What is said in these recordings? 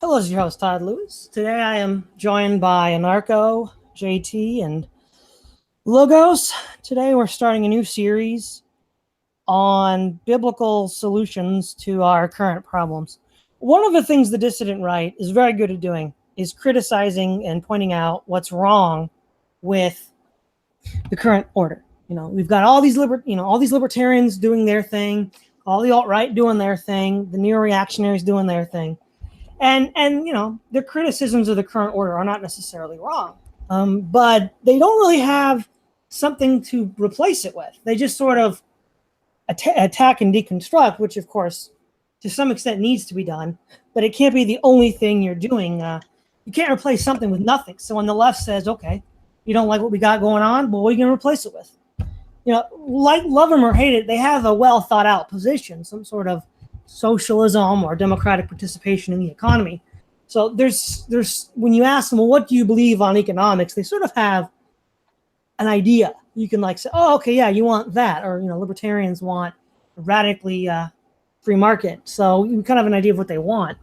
Hello, this is your host, Todd Lewis. Today I am joined by Anarcho, JT, and Logos. Today we're starting a new series on biblical solutions to our current problems. One of the things the dissident right is very good at doing is criticizing and pointing out what's wrong with the current order. We've got all these libertarians doing their thing, all the alt-right doing their thing, the neo-reactionaries doing their thing. And the criticisms of the current order are not necessarily wrong, but they don't really have something to replace it with. They just sort of attack and deconstruct, which of course to some extent needs to be done, but it can't be the only thing you're doing. You can't replace something with nothing. So when the left says, okay, you don't like what we got going on, well, what are you going to replace it with? Like love them or hate it, they have a well thought out position, some sort of socialism or democratic participation in the economy. So there's when you ask them, well, what do you believe on economics? They sort of have an idea. You can say, oh, okay, yeah, you want that, or libertarians want a radically free market. So you kind of have an idea of what they want.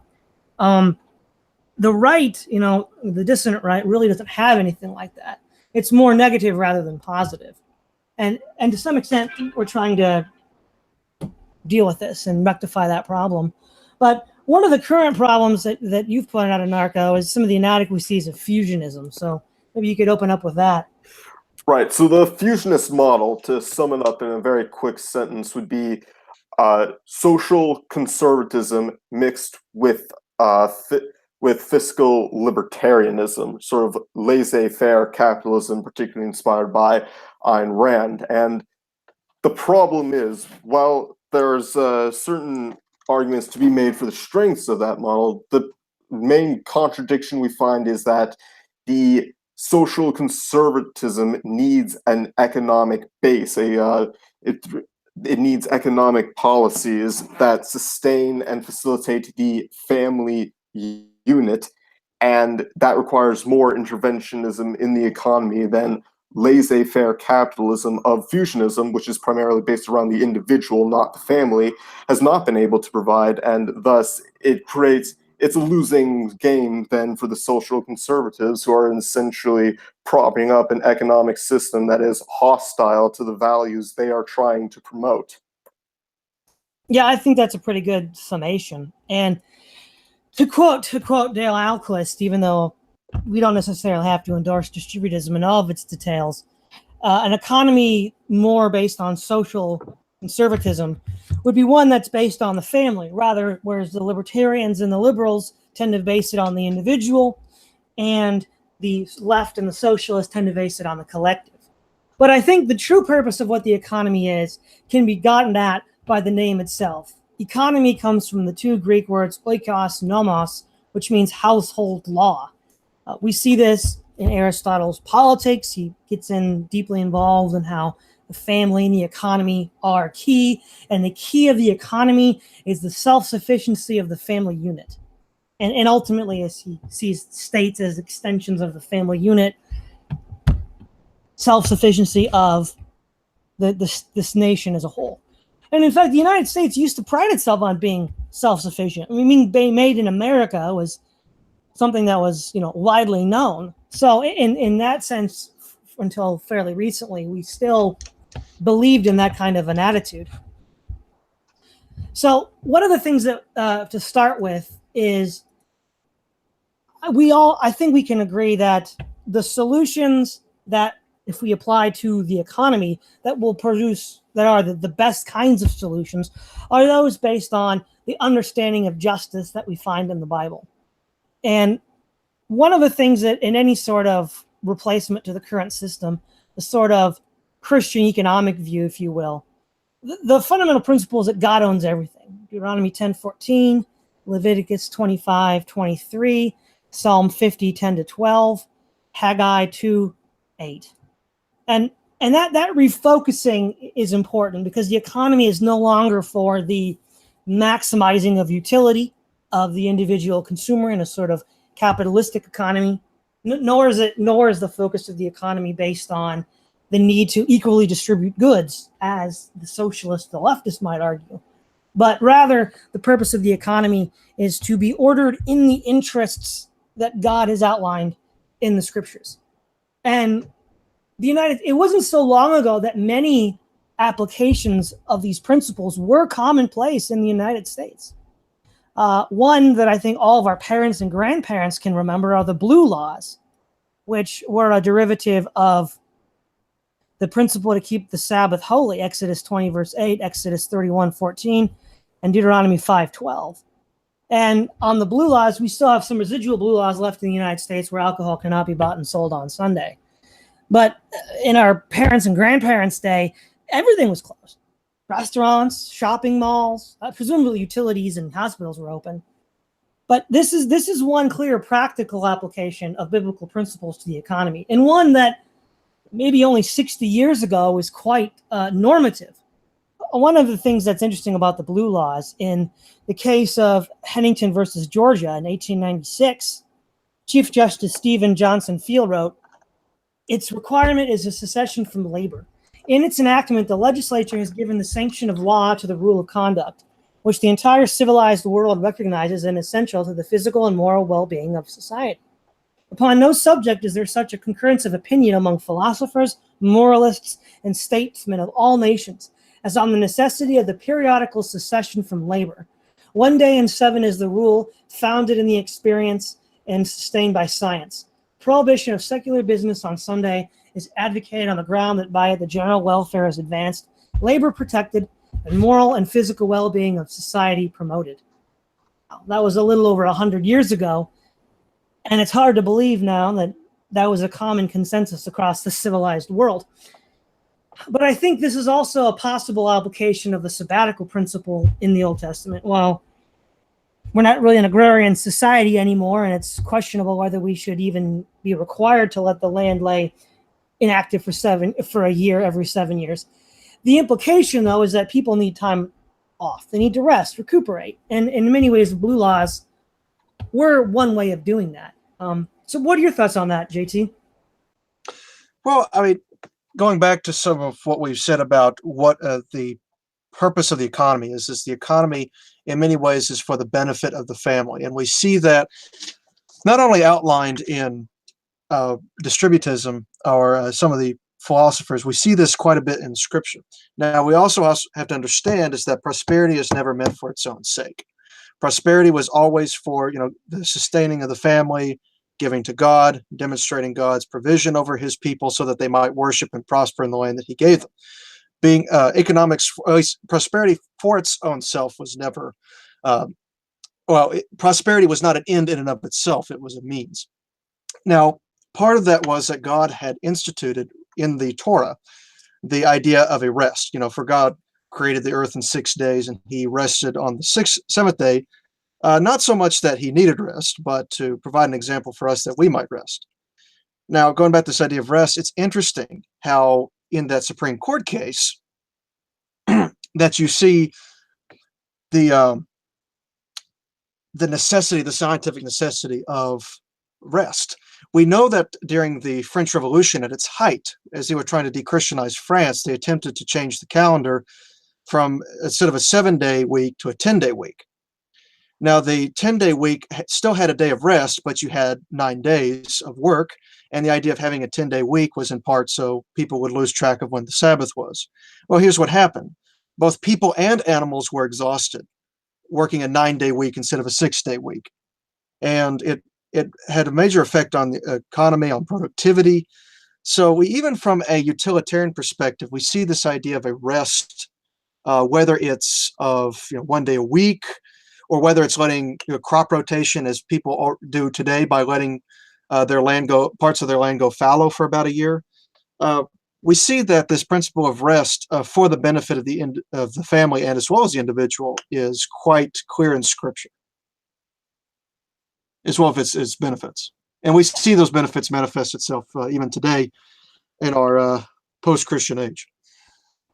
The right, the dissident right, really doesn't have anything like that. It's more negative rather than positive, and to some extent, we're trying to deal with this and rectify that problem. But one of the current problems that you've pointed out, Anarcho, is some of the inadequacies of fusionism. So maybe you could open up with that. Right. So the fusionist model, to sum it up in a very quick sentence, would be social conservatism mixed with fiscal libertarianism, sort of laissez-faire capitalism, particularly inspired by Ayn Rand. And the problem is, while there's certain arguments to be made for the strengths of that model, the main contradiction we find is that the social conservatism needs an economic base. It needs economic policies that sustain and facilitate the family unit, and that requires more interventionism in the economy than laissez-faire capitalism of fusionism, which is primarily based around the individual, not the family, has not been able to provide, and thus it's a losing game then for the social conservatives, who are essentially propping up an economic system that is hostile to the values they are trying to promote. Yeah, I think that's a pretty good summation. And to quote Dale Alquist, even though we don't necessarily have to endorse distributism in all of its details, an economy more based on social conservatism would be one that's based on the family, rather, whereas the libertarians and the liberals tend to base it on the individual, and the left and the socialists tend to base it on the collective. But I think the true purpose of what the economy is can be gotten at by the name itself. Economy comes from the two Greek words oikos, nomos, which means household law. We see this in Aristotle's Politics. He gets deeply involved in how the family and the economy are key, and the key of the economy is the self-sufficiency of the family unit. And ultimately, as he sees states as extensions of the family unit, self-sufficiency of this nation as a whole. And in fact, the United States used to pride itself on being self-sufficient. Being made in America was something that was, widely known. So in that sense, until fairly recently, we still believed in that kind of an attitude. So one of the things that to start with is I think we can agree that the solutions that if we apply to the economy that will produce, that are the best kinds of solutions, are those based on the understanding of justice that we find in the Bible. And one of the things that in any sort of replacement to the current system, the sort of Christian economic view, if you will, the fundamental principle is that God owns everything. Deuteronomy 10:14, Leviticus 25:23, Psalm 50:10-12, Haggai 2:8. And that refocusing is important because the economy is no longer for the maximizing of utility of the individual consumer in a sort of capitalistic economy, nor is the focus of the economy based on the need to equally distribute goods, as the socialists, the leftists might argue. but rather the purpose of the economy is to be ordered in the interests that God has outlined in the scriptures. And it wasn't so long ago that many applications of these principles were commonplace in the United States. One that I think all of our parents and grandparents can remember are the blue laws, which were a derivative of the principle to keep the Sabbath holy, Exodus 20, verse 8, Exodus 31, 14, and Deuteronomy 5:12. And on the blue laws, we still have some residual blue laws left in the United States where alcohol cannot be bought and sold on Sunday. But in our parents' and grandparents' day, everything was closed. Restaurants, shopping malls, presumably utilities and hospitals were open. But this is one clear practical application of biblical principles to the economy, and one that maybe only 60 years ago was quite normative. One of the things that's interesting about the blue laws, in the case of Hennington versus Georgia in 1896, Chief Justice Stephen Johnson Field wrote, "Its requirement is a secession from labor. In its enactment, the legislature has given the sanction of law to the rule of conduct, which the entire civilized world recognizes as essential to the physical and moral well-being of society. Upon no subject is there such a concurrence of opinion among philosophers, moralists, and statesmen of all nations as on the necessity of the periodical secession from labor. 1 day in 7 is the rule, founded in the experience and sustained by science. Prohibition of secular business on Sunday is advocated on the ground that by it the general welfare is advanced, labor protected, and moral and physical well-being of society promoted." That was a little over 100 years ago, and it's hard to believe now that that was a common consensus across the civilized world. But I think this is also a possible application of the sabbatical principle in the Old Testament. While we're not really an agrarian society anymore, and it's questionable whether we should even be required to let the land lay inactive for a year every 7 years. The implication, though, is that people need time off. They need to rest, recuperate. And in many ways, the blue laws were one way of doing that. So what are your thoughts on that, JT? Well, I mean, going back to some of what we've said about what the purpose of the economy is the economy in many ways is for the benefit of the family. And we see that not only outlined in distributism or some of the philosophers, we see this quite a bit in Scripture. Now, we also have to understand is that prosperity is never meant for its own sake. Prosperity was always for, the sustaining of the family, giving to God, demonstrating God's provision over his people so that they might worship and prosper in the land that he gave them. Being economics, at least prosperity for its own self was never, prosperity was not an end in and of itself, it was a means. Now, part of that was that God had instituted in the Torah the idea of a rest. For God created the earth in 6 days and he rested on the seventh day, not so much that he needed rest, but to provide an example for us that we might rest. Now, going back to this idea of rest, it's interesting how in that Supreme Court case that you see the necessity, the scientific necessity of rest. We know that during the French Revolution at its height, as they were trying to de-Christianize France, they attempted to change the calendar from instead of a 7-day week to a 10-day week. Now, the 10-day week still had a day of rest, but you had 9 days of work. And the idea of having a 10-day week was in part so people would lose track of when the Sabbath was. Well, here's what happened. Both people and animals were exhausted, working a 9-day week instead of a 6-day week. And it had a major effect on the economy, on productivity. So even from a utilitarian perspective, we see this idea of a rest, whether it's of 1 day a week, or whether it's letting crop rotation as people do today by letting parts of their land go fallow for about a year. We see that this principle of rest for the benefit of the family and as well as the individual is quite clear in Scripture, as well as its benefits. And we see those benefits manifest itself even today in our post-Christian age.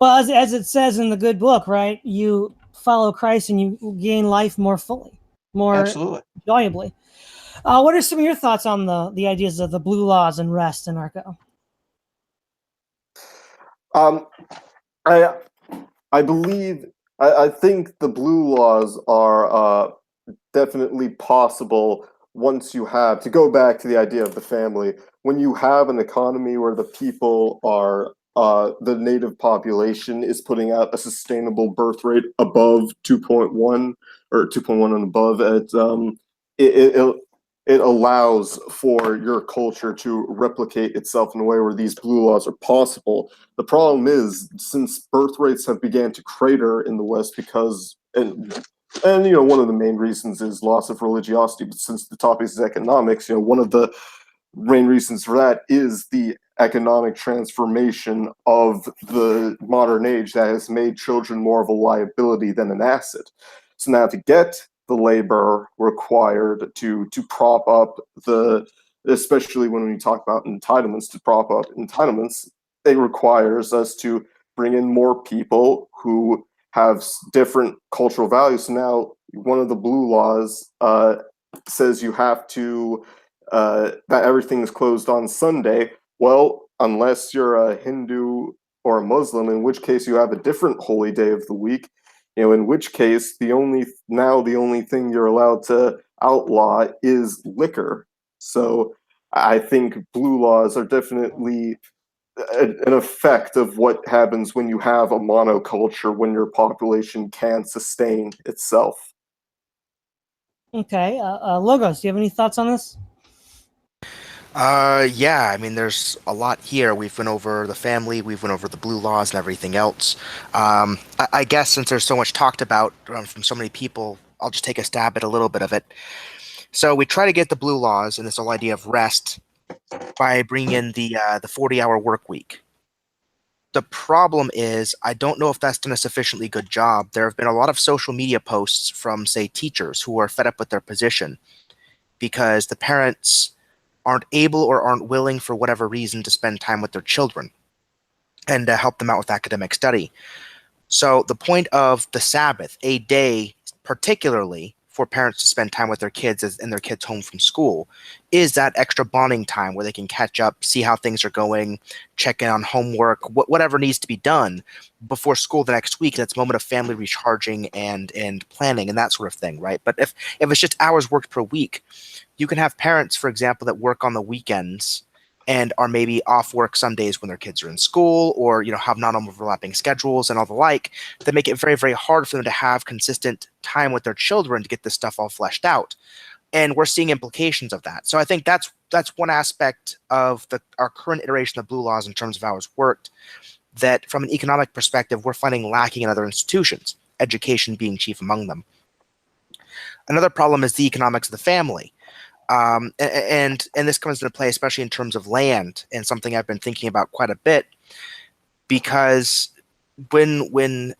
Well, as it says in the good book, right? You follow Christ and you gain life more fully, more Absolutely. enjoyably. What are some of your thoughts on the ideas of the blue laws and rest, Anarcho? I believe I think the blue laws are definitely possible once you have, to go back to the idea of the family, when you have an economy where the people are, the native population is putting out a sustainable birth rate above 2.1 or 2.1 and above, it, it allows for your culture to replicate itself in a way where these blue laws are possible. The problem is, since birth rates have began to crater in the West because, and one of the main reasons is loss of religiosity. But since the topic is economics, one of the main reasons for that is the economic transformation of the modern age that has made children more of a liability than an asset. So now to get the labor required to prop up the, especially when we talk about entitlements, to prop up entitlements, it requires us to bring in more people who have different cultural values. So now one of the blue laws says you have to that everything is closed on Sunday. Well, unless you're a Hindu or a Muslim, in which case you have a different holy day of the week. In which case the only thing you're allowed to outlaw is liquor. So I think blue laws are definitely an effect of what happens when you have a monoculture, when your population can sustain itself. Okay, Logos, do you have any thoughts on this? Yeah, I mean, there's a lot here. We've went over the family, we've went over the blue laws and everything else. I guess since there's so much talked about from so many people, I'll just take a stab at a little bit of it. So we try to get the blue laws and this whole idea of rest by bringing in the 40-hour work week. The problem is, I don't know if that's done a sufficiently good job. There have been a lot of social media posts from, say, teachers who are fed up with their position because the parents aren't able or aren't willing for whatever reason to spend time with their children and help them out with academic study. So the point of the Sabbath, a day particularly for parents to spend time with their kids and their kids home from school, is that extra bonding time where they can catch up, see how things are going, check in on homework, whatever needs to be done before school the next week. That's a moment of family recharging and planning and that sort of thing, right? But if it's just hours worked per week, you can have parents, for example, that work on the weekends and are maybe off work some days when their kids are in school, or have non-overlapping schedules and all the like, that make it very, very hard for them to have consistent time with their children to get this stuff all fleshed out. And we're seeing implications of that. So I think that's one aspect of our current iteration of blue laws in terms of hours worked, that from an economic perspective, we're finding lacking in other institutions, education being chief among them. Another problem is the economics of the family. And this comes into play especially in terms of land, and something I've been thinking about quite a bit, because when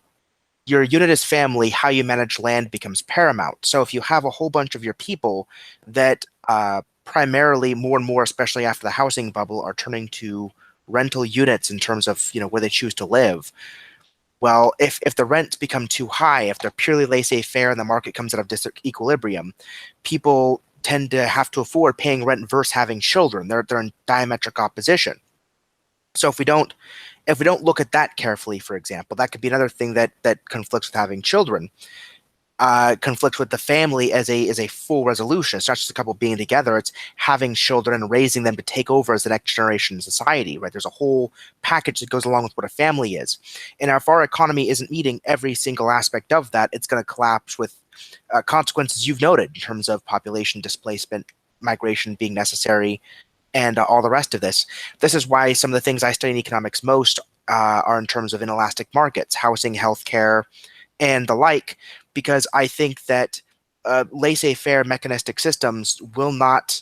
your unit is family, how you manage land becomes paramount. So if you have a whole bunch of your people that primarily, more and more, especially after the housing bubble, are turning to rental units in terms of where they choose to live. Well, if the rents become too high, if they're purely laissez-faire and the market comes out of disequilibrium, people tend to have to afford paying rent versus having children. They're in diametric opposition. So if we don't look at that carefully, for example, that could be another thing that conflicts with having children. Conflicts with the family as a full resolution. It's not just a couple being together, it's having children and raising them to take over as the next generation in society, right? There's a whole package that goes along with what a family is. And if our economy isn't meeting every single aspect of that, it's going to collapse with consequences you've noted in terms of population displacement, migration being necessary, and all the rest of this. This is why some of the things I study in economics most are in terms of inelastic markets, housing, healthcare, and the like, because I think that laissez-faire mechanistic systems will not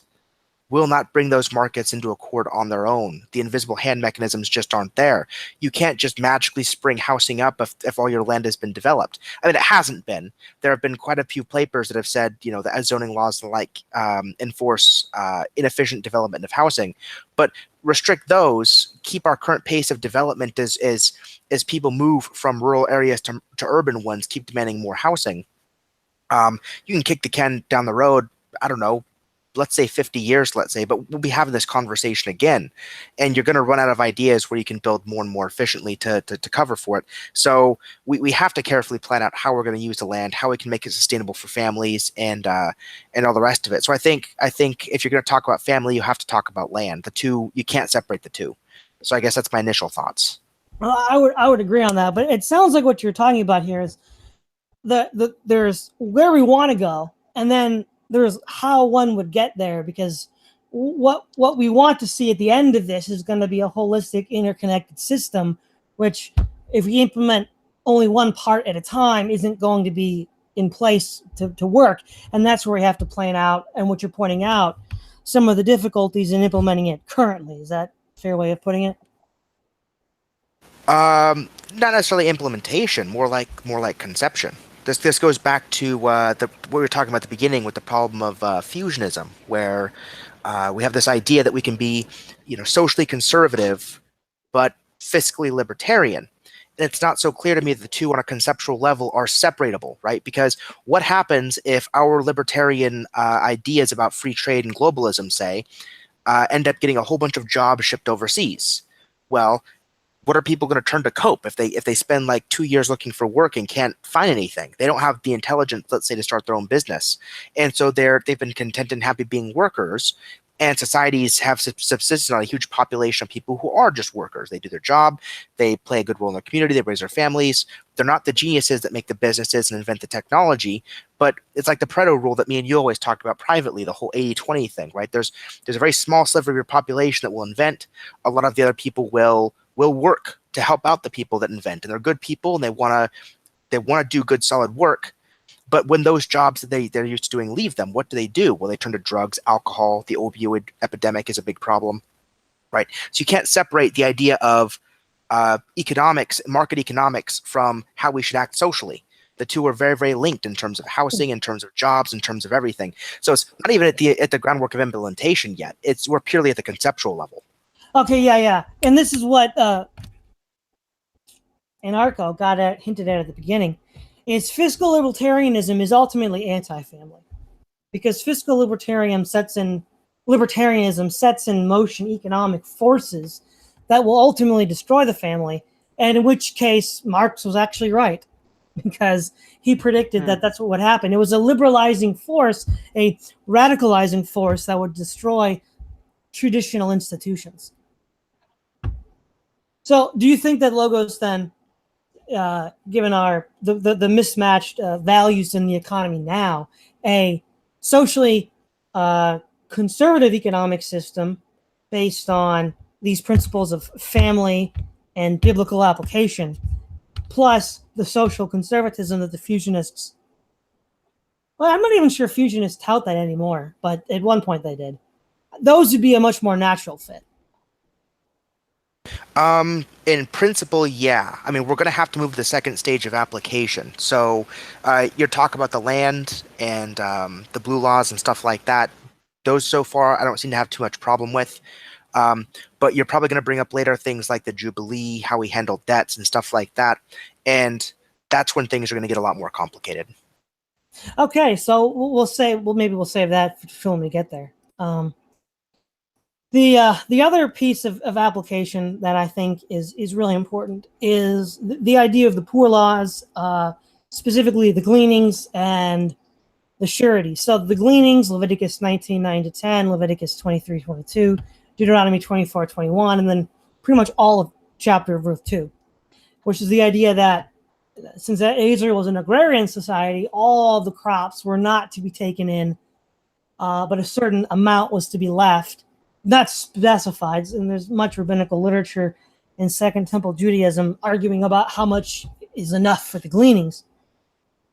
bring those markets into accord on their own. The invisible hand mechanisms just aren't there. You can't just magically spring housing up if all your land has been developed. I mean, it hasn't been. There have been quite a few papers that have said, the zoning laws and the like enforce inefficient development of housing, but restrict those, keep our current pace of development as people move from rural areas to urban ones, keep demanding more housing. You can kick the can down the road, I don't know, let's say 50 years, let's say, but we'll be having this conversation again, and you're going to run out of ideas where you can build more and more efficiently to cover for it. So we have to carefully plan out how we're going to use the land, how we can make it sustainable for families, and all the rest of it. So I think if you're going to talk about family, you have to talk about land. The two, you can't separate the two. So I guess that's my initial thoughts. Well, I would agree on that, but it sounds like what you're talking about here is there's where we want to go, and then there's how one would get there, because what we want to see at the end of this is going to be a holistic, interconnected system, which if we implement only one part at a time isn't going to be in place to work. And that's where we have to plan out, and what you're pointing out, some of the difficulties in implementing it currently. Is that a fair way of putting it? Not necessarily implementation, more like conception. This goes back to what we were talking about at the beginning with the problem of fusionism, where we have this idea that we can be, socially conservative, but fiscally libertarian. And it's not so clear to me that the two on a conceptual level are separatable, right? Because what happens if our libertarian ideas about free trade and globalism, say, end up getting a whole bunch of jobs shipped overseas? Well, what are people going to turn to cope if they spend like 2 years looking for work and can't find anything? They don't have the intelligence, let's say, to start their own business, and so they've been content and happy being workers. And societies have subsisted on a huge population of people who are just workers. They do their job, they play a good role in their community, they raise their families. They're not the geniuses that make the businesses and invent the technology, but it's like the Pareto rule that me and you always talked about privately, the whole 80-20 thing, right? There's a very small sliver of your population that will invent. A lot of the other people will work to help out the people that invent, and they're good people, and they want to do good, solid work. But when those jobs that they're used to doing leave them, what do? Well, they turn to drugs, alcohol. The opioid epidemic is a big problem, right? So you can't separate the idea of economics, market economics, from how we should act socially. The two are very, very linked in terms of housing, in terms of jobs, in terms of everything. So it's not even at the groundwork of implementation yet. We're purely at the conceptual level. Okay, yeah. And this is what Anarcho got hinted at the beginning, is fiscal libertarianism is ultimately anti-family, because fiscal libertarianism sets in motion economic forces that will ultimately destroy the family, and in which case Marx was actually right, because he predicted that that's what would happen. It was a liberalizing force, a radicalizing force that would destroy traditional institutions. So do you think that Logos then, given the mismatched values in the economy now, a socially conservative economic system based on these principles of family and biblical application, plus the social conservatism that the fusionists, well, I'm not even sure fusionists tout that anymore, but at one point they did. Those would be a much more natural fit. In principle, yeah. I mean, we're going to have to move to the second stage of application. So, you're talking about the land and the blue laws and stuff like that. Those so far, I don't seem to have too much problem with. But you're probably going to bring up later things like the Jubilee, how we handle debts and stuff like that. And that's when things are going to get a lot more complicated. Okay, so maybe we'll save that for when we get there. The other piece of application that I think is really important is the idea of the poor laws, specifically the gleanings and the surety. So the gleanings, Leviticus 19:9-10, Leviticus 23:22, Deuteronomy 24:21, and then pretty much all of chapter of Ruth 2, which is the idea that since Israel was an agrarian society, all of the crops were not to be taken in, but a certain amount was to be left, not specified. And there's much rabbinical literature in Second Temple Judaism arguing about how much is enough for the gleanings.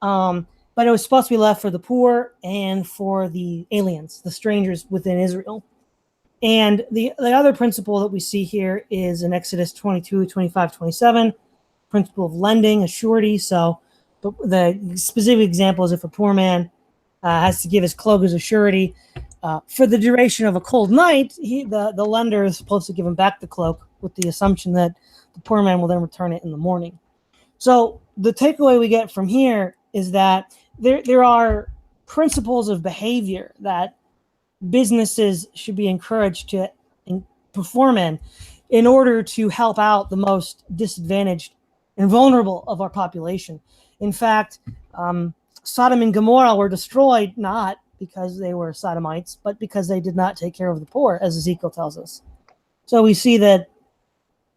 But it was supposed to be left for the poor and for the aliens, the strangers within Israel. And the other principle that we see here is in Exodus 22, 25, 27, principle of lending, a surety. So the specific example is if a poor man has to give his cloak as a surety for the duration of a cold night, the lender is supposed to give him back the cloak with the assumption that the poor man will then return it in the morning. So the takeaway we get from here is that there are principles of behavior that businesses should be encouraged to perform in order to help out the most disadvantaged and vulnerable of our population. In fact, Sodom and Gomorrah were destroyed not because they were sodomites, but because they did not take care of the poor, as Ezekiel tells us. So we see that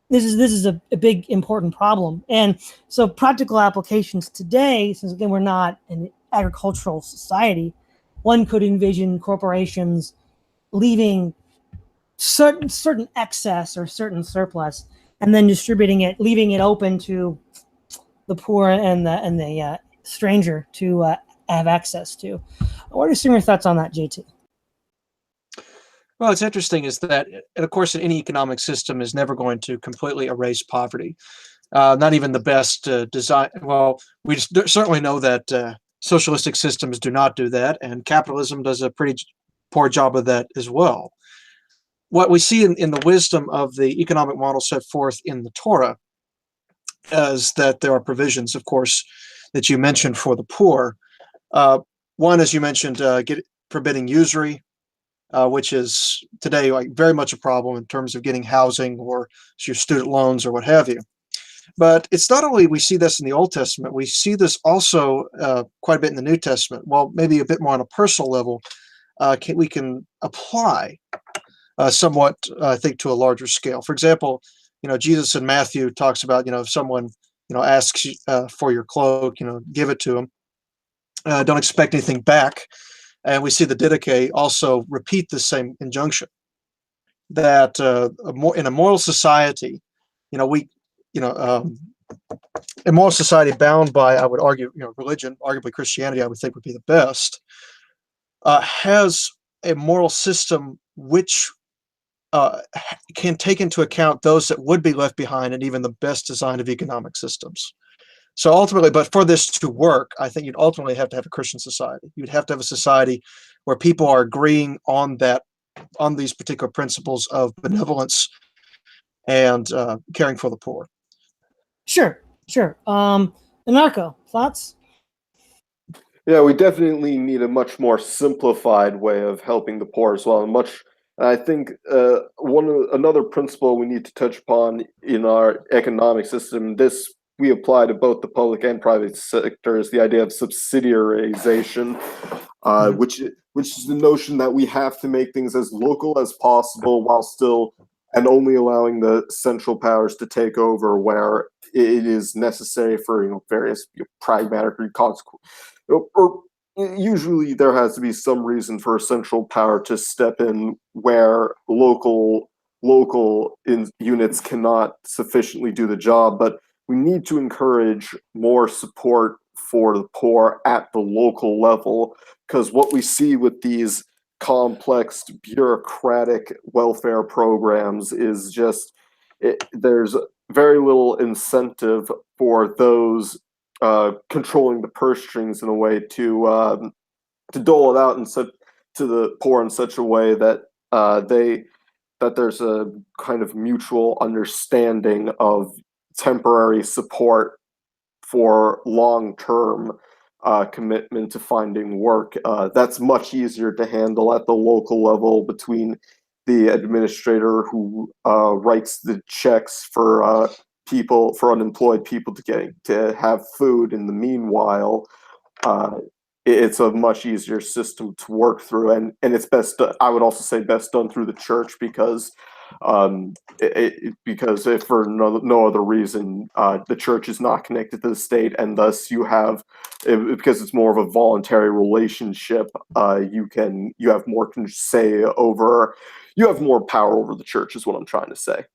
this is a big, important problem. And so practical applications today, since again, we're not an agricultural society, one could envision corporations leaving certain excess or certain surplus and then distributing it, leaving it open to the poor and the stranger to have access to. What are some of your thoughts on that, JT? Well, it's interesting is that, and of course, any economic system is never going to completely erase poverty. Not even the best design. Well, we certainly know that socialistic systems do not do that, and capitalism does a pretty poor job of that as well. What we see in the wisdom of the economic model set forth in the Torah is that there are provisions, of course, that you mentioned for the poor. One, as you mentioned, forbidding usury, which is today like very much a problem in terms of getting housing or your student loans or what have you. But it's not only we see this in the Old Testament, we see this also quite a bit in the New Testament. Well, maybe a bit more on a personal level, we can apply somewhat, I think, to a larger scale. For example, Jesus in Matthew talks about, if someone, asks for your cloak, give it to them. Don't expect anything back. And we see the Didache also repeat the same injunction that in a moral society, a moral society bound by, I would argue, religion, arguably Christianity, I would think would be the best, has a moral system which can take into account those that would be left behind and even the best designed of economic systems. So ultimately, but for this to work, I think you'd ultimately have to have a Christian society. You'd have to have a society where people are agreeing on these particular principles of benevolence and caring for the poor. Sure. Anarcho, thoughts? Yeah, we definitely need a much more simplified way of helping the poor as well. I think another principle we need to touch upon in our economic system, this we apply to both the public and private sector, is the idea of subsidiarization, which is the notion that we have to make things as local as possible while still and only allowing the central powers to take over where it is necessary for various pragmatic consequences. Or usually there has to be some reason for a central power to step in where local units cannot sufficiently do the job, but we need to encourage more support for the poor at the local level, because what we see with these complex bureaucratic welfare programs is just there's very little incentive for those controlling the purse strings in a way to dole it out to the poor in such a way that that there's a kind of mutual understanding of temporary support for long-term commitment to finding work. That's much easier to handle at the local level between the administrator who writes the checks for unemployed people to have food in the meanwhile. It's a much easier system to work through, and it's best. I would also say best done through the church because if for no other reason, the church is not connected to the state, and thus because it's more of a voluntary relationship, you have more you have more power over the church, is what I'm trying to say.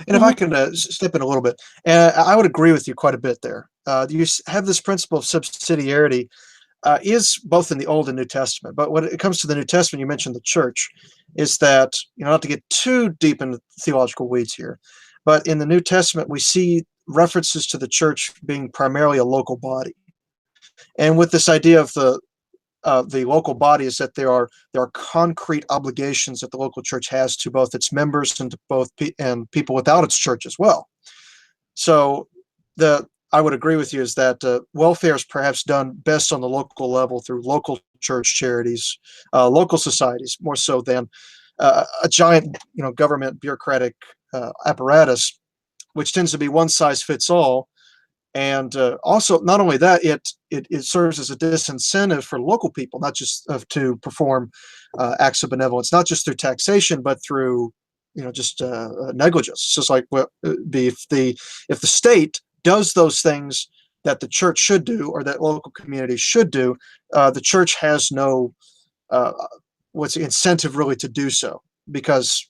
And if I can step in a little bit, I would agree with you quite a bit there. You have this principle of subsidiarity is both in the Old and New Testament. But when it comes to the New Testament, you mentioned the church, is that, not to get too deep into theological weeds here, but in the New Testament, we see references to the church being primarily a local body. And with this idea of the local body is that there are concrete obligations that the local church has to both its members and to both and people without its church as well. So I would agree with you is that welfare is perhaps done best on the local level through local church, charities, local societies, more so than a giant, government bureaucratic apparatus, which tends to be one size fits all. And also, not only that, it serves as a disincentive for local people, not just to perform acts of benevolence, not just through taxation, but through just negligence. It's just like if the state does those things that the church should do or that local communities should do, the church has no what's the incentive really to do so. Because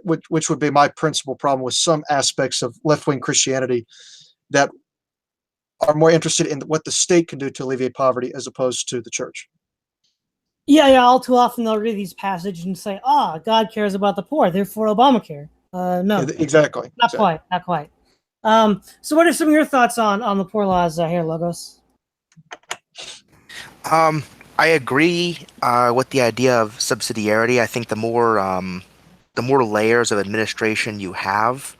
which would be my principal problem with some aspects of left-wing Christianity that are more interested in what the state can do to alleviate poverty as opposed to the church. Yeah. All too often they'll read these passages and say, God cares about the poor, therefore Obamacare. No, Exactly. Not quite. So what are some of your thoughts on the poor laws here, Logos? I agree with the idea of subsidiarity. I think the more layers of administration you have,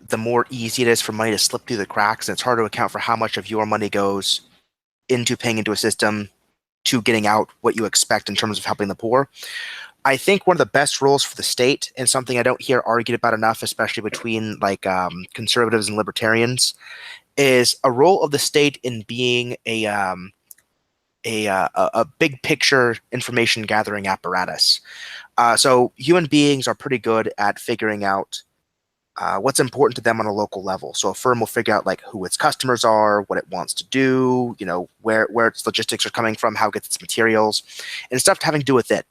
the more easy it is for money to slip through the cracks, and it's hard to account for how much of your money goes into paying into a system to getting out what you expect in terms of helping the poor. I think one of the best roles for the state, and something I don't hear argued about enough, especially between conservatives and libertarians, is a role of the state in being a big picture information gathering apparatus. So human beings are pretty good at figuring out what's important to them on a local level. So a firm will figure out who its customers are, what it wants to do, where its logistics are coming from, how it gets its materials, and stuff having to do with it.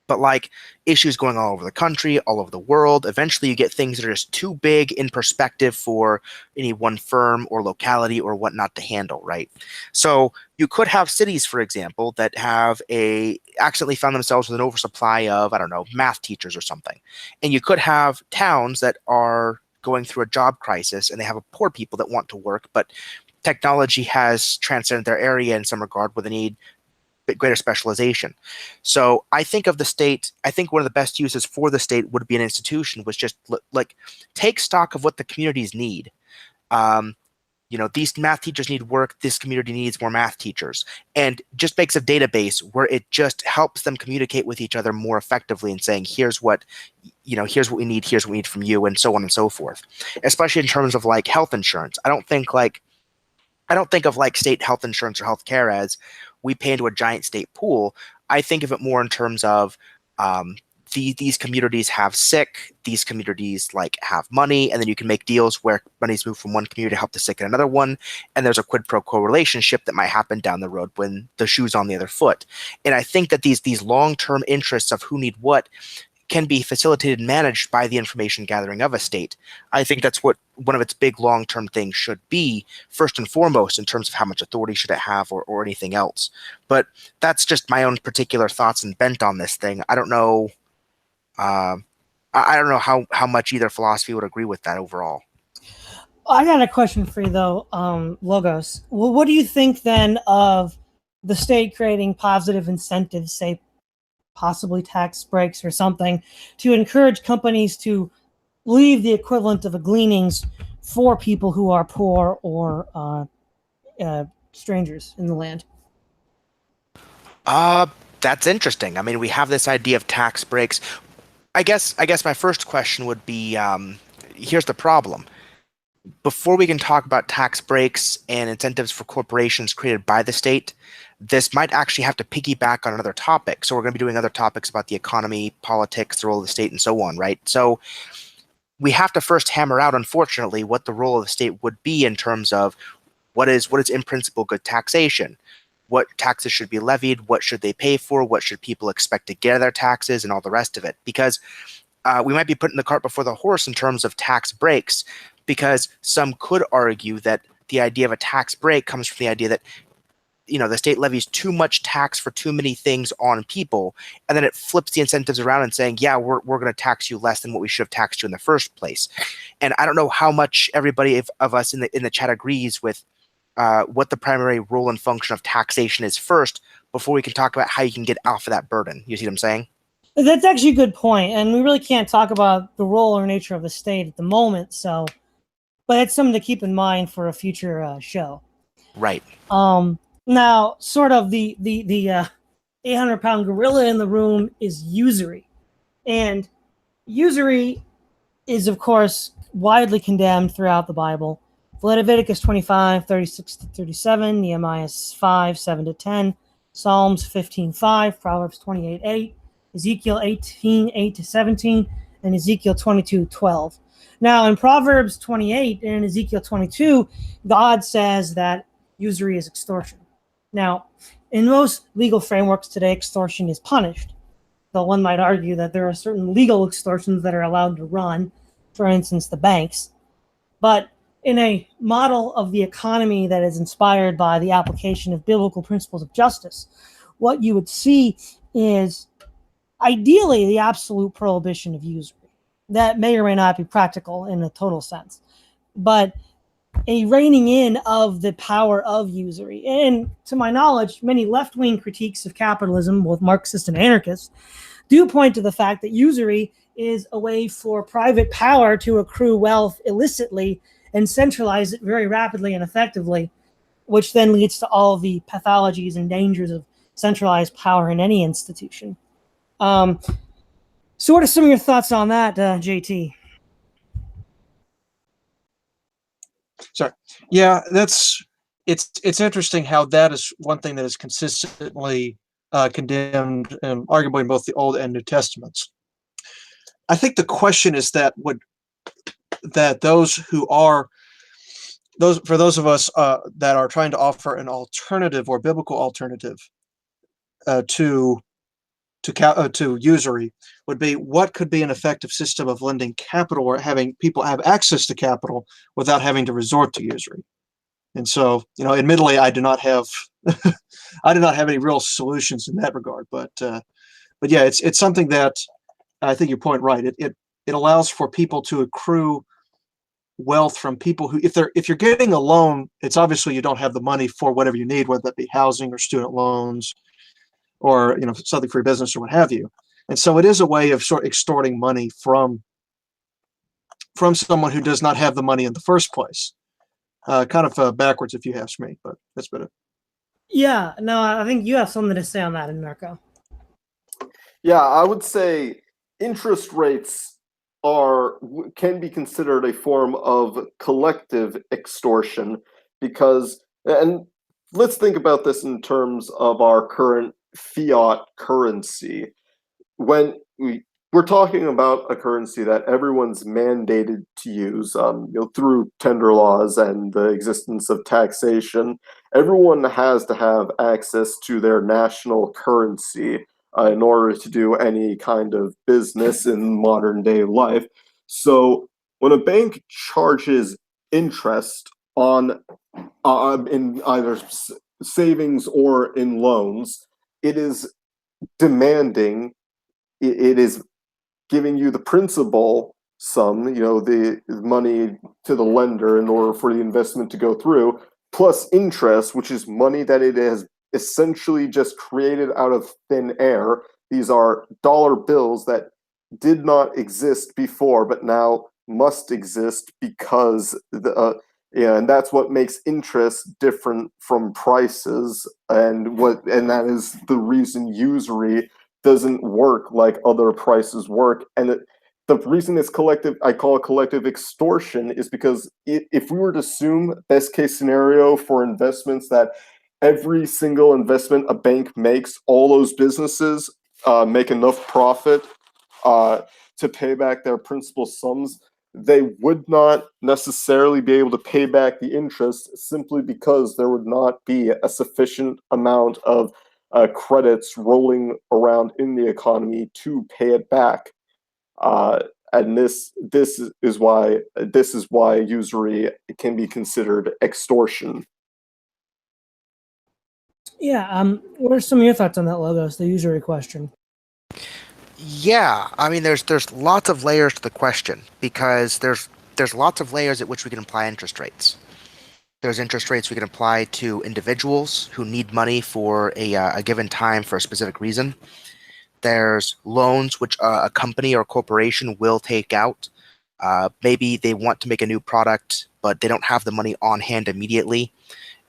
But issues going all over the country, all over the world, eventually you get things that are just too big in perspective for any one firm or locality or whatnot to handle, right? So you could have cities, for example, that have accidentally found themselves with an oversupply of, I don't know, math teachers or something. And you could have towns that are going through a job crisis and they have poor people that want to work, but technology has transcended their area in some regard where they need greater specialization. So I think of the state, I think one of the best uses for the state would be an institution which just take stock of what the communities need. These math teachers need work, this community needs more math teachers, and just makes a database where it just helps them communicate with each other more effectively and saying, here's what we need, here's what we need from you, and so on and so forth. Especially in terms of health insurance. I don't think of state health insurance or health care as we pay into a giant state pool. I think of it more in terms of these communities have sick, these communities have money, and then you can make deals where money's moved from one community to help the sick in another one, and there's a quid pro quo relationship that might happen down the road when the shoe's on the other foot. And I think that these long-term interests of who need what can be facilitated and managed by the information gathering of a state. I think that's what one of its big long-term things should be, first and foremost, in terms of how much authority should it have or anything else. But that's just my own particular thoughts and bent on this thing. I don't know. I don't know how much either philosophy would agree with that overall. I got a question for you though, Logos. Well, what do you think then of the state creating positive incentives, say possibly tax breaks or something, to encourage companies to leave the equivalent of a gleanings for people who are poor or strangers in the land? That's interesting. I mean, we have this idea of tax breaks. I guess my first question would be, here's the problem. Before we can talk about tax breaks and incentives for corporations created by the state, this might actually have to piggyback on another topic. So we're going to be doing other topics about the economy, politics, the role of the state, and so on, right? So we have to first hammer out, unfortunately, what the role of the state would be in terms of what is in principle good taxation, what taxes should be levied, what should they pay for, what should people expect to get of their taxes, and all the rest of it. Because we might be putting the cart before the horse in terms of tax breaks, because some could argue that the idea of a tax break comes from the idea that the state levies too much tax for too many things on people, and then it flips the incentives around and saying, yeah, we're going to tax you less than what we should have taxed you in the first place. And I don't know how much everybody of us in the chat agrees with what the primary role and function of taxation is first, before we can talk about how you can get off of that burden. You see what I'm saying? That's actually a good point, and we really can't talk about the role or nature of the state at the moment. But it's something to keep in mind for a future show. Right. Now, sort of the 800-pound gorilla in the room is usury. And usury is, of course, widely condemned throughout the Bible. Leviticus 25, 36 to 37, Nehemiah 5, 7 to 10, Psalms 15, 5, Proverbs 28, 8, Ezekiel 18, 8 to 17, and Ezekiel 22, 12. Now, in Proverbs 28 and Ezekiel 22, God says that usury is extortion. Now, in most legal frameworks today, extortion is punished. Though one might argue that there are certain legal extortions that are allowed to run, for instance, the banks. But in a model of the economy that is inspired by the application of biblical principles of justice, what you would see is ideally the absolute prohibition of usury. That may or may not be practical in a total sense, but a reining in of the power of usury. And to my knowledge, many left-wing critiques of capitalism, both Marxist and anarchist, do point to the fact that usury is a way for private power to accrue wealth illicitly and centralize it very rapidly and effectively, which then leads to all of the pathologies and dangers of centralized power in any institution. So what are some of your thoughts on that, JT? Sorry. Yeah, it's interesting how that is one thing that is consistently condemned, arguably in both the Old and New Testaments. I think the question is that those of us that are trying to offer an alternative or biblical alternative to usury would be, what could be an effective system of lending capital or having people have access to capital without having to resort to usury. And so, admittedly, I do not have any real solutions in that regard. But yeah, it's something that I think your point right. It allows for people to accrue wealth from people who, if you're getting a loan, it's obviously you don't have the money for whatever you need, whether that be housing or student loans, or something for your business or what have you. And so it is a way of sort of extorting money from someone who does not have the money in the first place. Kind of backwards, if you ask me, but that's better. Yeah, no, I think you have something to say on that, Anarcho. Yeah, I would say interest rates can be considered a form of collective extortion because, and let's think about this in terms of our current fiat currency. When we're talking about a currency that everyone's mandated to use, through tender laws and the existence of taxation, everyone has to have access to their national currency in order to do any kind of business in modern day life. So when a bank charges interest on in either savings or in loans, it is demanding, it is giving you the principal sum, the money to the lender in order for the investment to go through, plus interest, which is money that it has essentially just created out of thin air. These are dollar bills that did not exist before, but now must exist because and that's what makes interest different from prices, and that is the reason usury doesn't work like other prices work. And the reason it's I call it collective extortion, is because if we were to assume best case scenario for investments that every single investment a bank makes, all those businesses make enough profit to pay back their principal sums, they would not necessarily be able to pay back the interest simply because there would not be a sufficient amount of credits rolling around in the economy to pay it back. And this is why usury can be considered extortion. Yeah, what are some of your thoughts on that, Logos, the usury question? Yeah, I mean, there's lots of layers to the question because there's lots of layers at which we can apply interest rates. There's interest rates we can apply to individuals who need money for a given time for a specific reason. There's loans which a company or corporation will take out. Maybe they want to make a new product, but they don't have the money on hand immediately.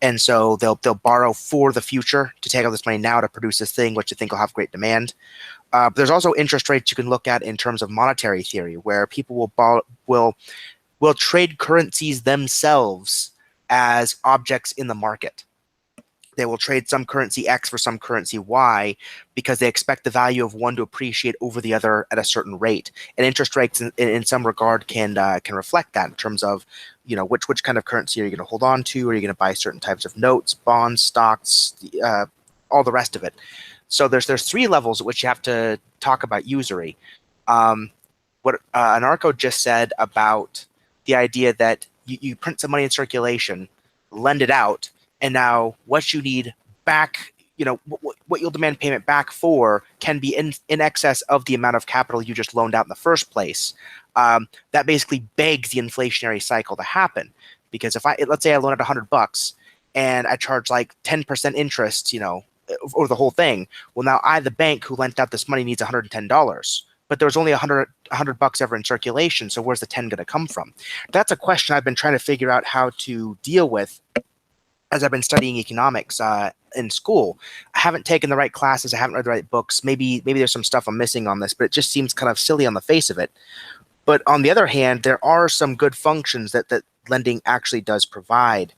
And so they'll borrow for the future to take all this money now to produce this thing, which they think will have great demand. But there's also interest rates you can look at in terms of monetary theory, where people will trade currencies themselves as objects in the market. They will trade some currency X for some currency Y because they expect the value of one to appreciate over the other at a certain rate. And interest rates, in some regard, can reflect that in terms of, which kind of currency are you going to hold on to? Are you going to buy certain types of notes, bonds, stocks, all the rest of it? So there's three levels at which you have to talk about usury. What Anarcho just said about the idea that you print some money in circulation, lend it out, and now what you need back, what you'll demand payment back for can be in excess of the amount of capital you just loaned out in the first place. That basically begs the inflationary cycle to happen. Because let's say I loan out $100 and I charge like 10% interest, over the whole thing. Well, now the bank who lent out this money needs $110. But there's only $100 ever in circulation, so where's the 10 going to come from? That's a question I've been trying to figure out how to deal with as I've been studying economics in school. I haven't taken the right classes. I haven't read the right books. Maybe there's some stuff I'm missing on this, but it just seems kind of silly on the face of it. But on the other hand, there are some good functions that lending actually does provide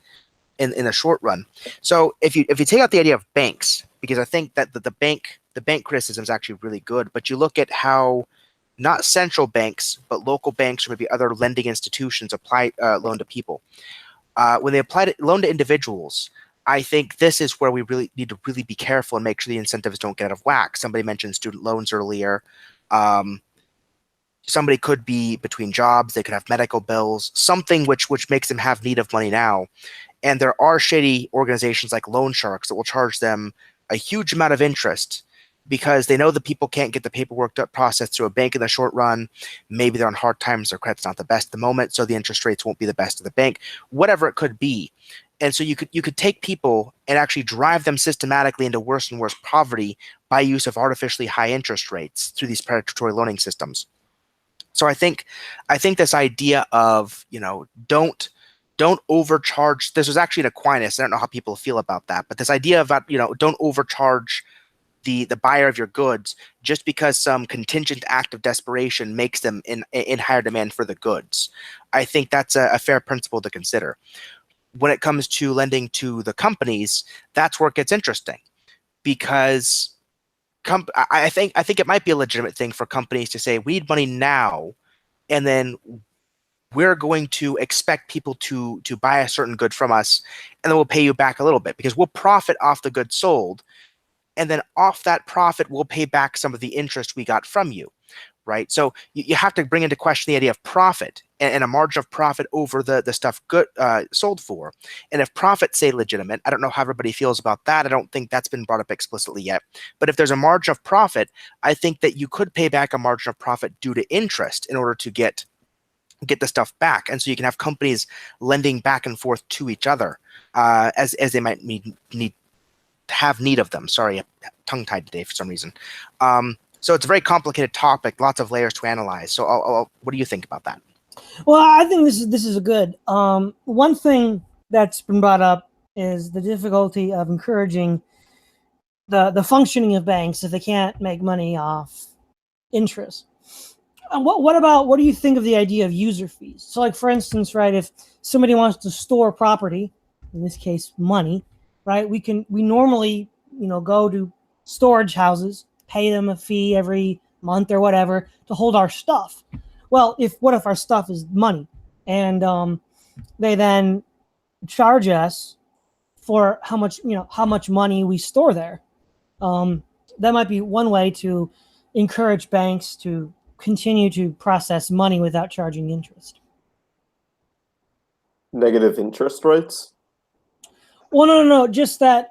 in the short run. So if you take out the idea of banks, because I think that the bank criticism is actually really good, but you look at how not central banks, but local banks or maybe other lending institutions apply loan to people. When they apply loan to individuals, I think this is where we really need to really be careful and make sure the incentives don't get out of whack. Somebody mentioned student loans earlier. Somebody could be between jobs. They could have medical bills, something which makes them have need of money now. And there are shady organizations like loan sharks that will charge them a huge amount of interest because they know the people can't get the paperwork processed through a bank in the short run. Maybe they're on hard times, their credit's not the best at the moment, so the interest rates won't be the best of the bank, whatever it could be. And so you could take people and actually drive them systematically into worse and worse poverty by use of artificially high interest rates through these predatory loaning systems. So I think this idea of, don't overcharge. This was actually in Aquinas. I don't know how people feel about that, but this idea about, don't overcharge the buyer of your goods just because some contingent act of desperation makes them in higher demand for the goods. I think that's a fair principle to consider. When it comes to lending to the companies, that's where it gets interesting, because I think it might be a legitimate thing for companies to say, we need money now, and then we're going to expect people to buy a certain good from us, and then we'll pay you back a little bit because we'll profit off the goods sold. And then off that profit, we'll pay back some of the interest we got from you, right? So you have to bring into question the idea of profit and a margin of profit over the stuff sold for. And if profits say legitimate, I don't know how everybody feels about that. I don't think that's been brought up explicitly yet. But if there's a margin of profit, I think that you could pay back a margin of profit due to interest in order to get the stuff back. And so you can have companies lending back and forth to each other as they might have need of them. Sorry, tongue-tied today for some reason. So it's a very complicated topic, lots of layers to analyze. So what do you think about that? Well, I think this is a good. One thing that's been brought up is the difficulty of encouraging the functioning of banks if they can't make money off interest. What do you think of the idea of user fees? So, like, for instance, right, if somebody wants to store property, in this case money, right, we normally go to storage houses, pay them a fee every month or whatever to hold our stuff. Well, what if our stuff is money, and they then charge us for how much money we store there? That might be one way to encourage banks to continue to process money without charging interest. Negative interest rates? Well, no, just that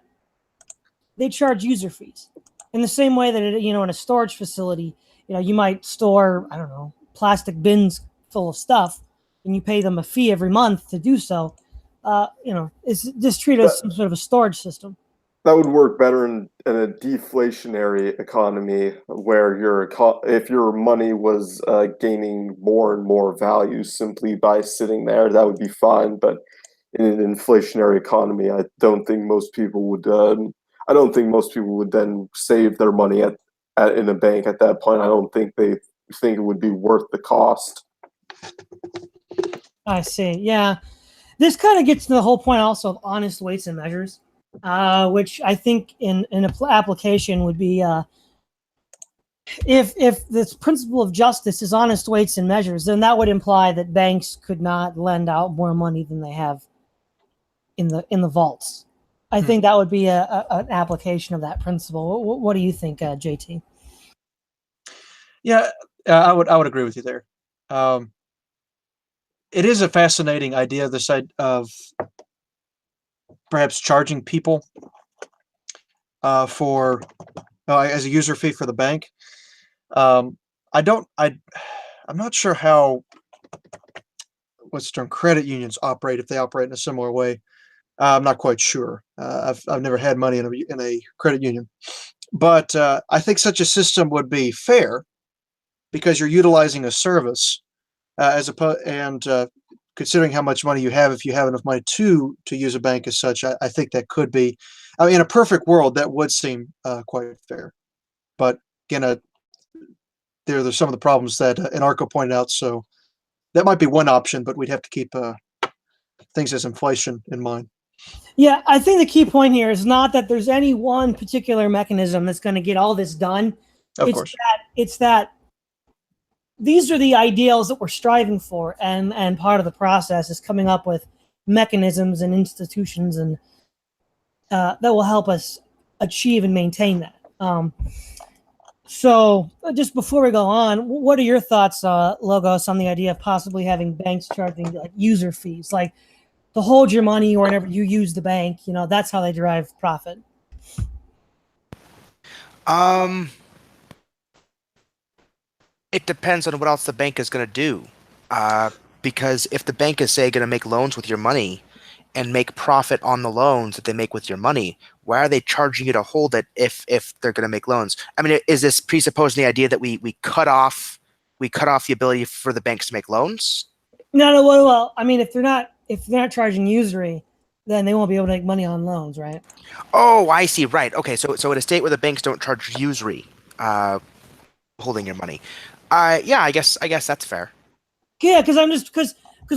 they charge user fees in the same way that in a storage facility, you might store, I don't know, plastic bins full of stuff, and you pay them a fee every month to do so. It's just treated as some sort of a storage system. That would work better in a deflationary economy where if your money was gaining more and more value simply by sitting there, that would be fine. But in an inflationary economy, I don't think most people would. I don't think most people would then save their money in a bank at that point. I don't think they think it would be worth the cost. I see. Yeah. This kind of gets to the whole point also of honest weights and measures, which I think in an application would be if this principle of justice is honest weights and measures, then that would imply that banks could not lend out more money than they have in the vaults. I think that would be an application of that principle. What do you think, JT? Yeah, I would agree with you there. It is a fascinating idea, this side of perhaps charging people for as a user fee for the bank. I'm not sure how what's the term, credit unions operate, if they operate in a similar way. I'm not quite sure. I've never had money in a credit union, but I think such a system would be fair because you're utilizing a service and considering how much money you have, if you have enough money to use a bank as such, I think that could be. I mean, in a perfect world, that would seem quite fair. But again, there's some of the problems that Anarcho pointed out. So that might be one option, but we'd have to keep things as inflation in mind. Yeah, I think the key point here is not that there's any one particular mechanism that's going to get all this done. Of course. It's that these are the ideals that we're striving for, and part of the process is coming up with mechanisms and institutions and that will help us achieve and maintain that. So just before we go on, what are your thoughts, Logos, on the idea of possibly having banks charging like user fees, like to hold your money or whenever you use the bank? You know, that's how they derive profit. It depends on what else the bank is going to do. Because if the bank is, say, going to make loans with your money and make profit on the loans that they make with your money, why are they charging you to hold it if they're going to make loans? I mean, is this presupposing the idea that we cut off the ability for the banks to make loans? No. Well, I mean, if they're not charging usury, then they won't be able to make money on loans, right? Oh, I see. Right. Okay. So in a state where the banks don't charge usury, holding your money, yeah, I guess that's fair. Yeah, because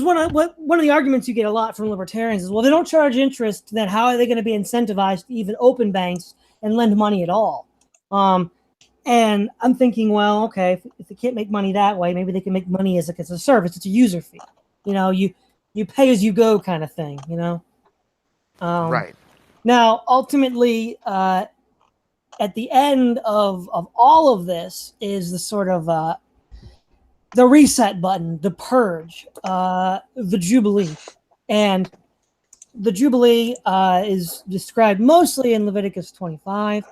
one of the arguments you get a lot from libertarians is, well, they don't charge interest, then how are they going to be incentivized to even open banks and lend money at all? And I'm thinking, well, okay, if they can't make money that way, maybe they can make money as a service. It's a user fee. You know, you pay as you go kind of thing, you know? Right. Now, ultimately, at the end of all of this is the sort of the reset button, the purge, the Jubilee. And the Jubilee is described mostly in Leviticus 25.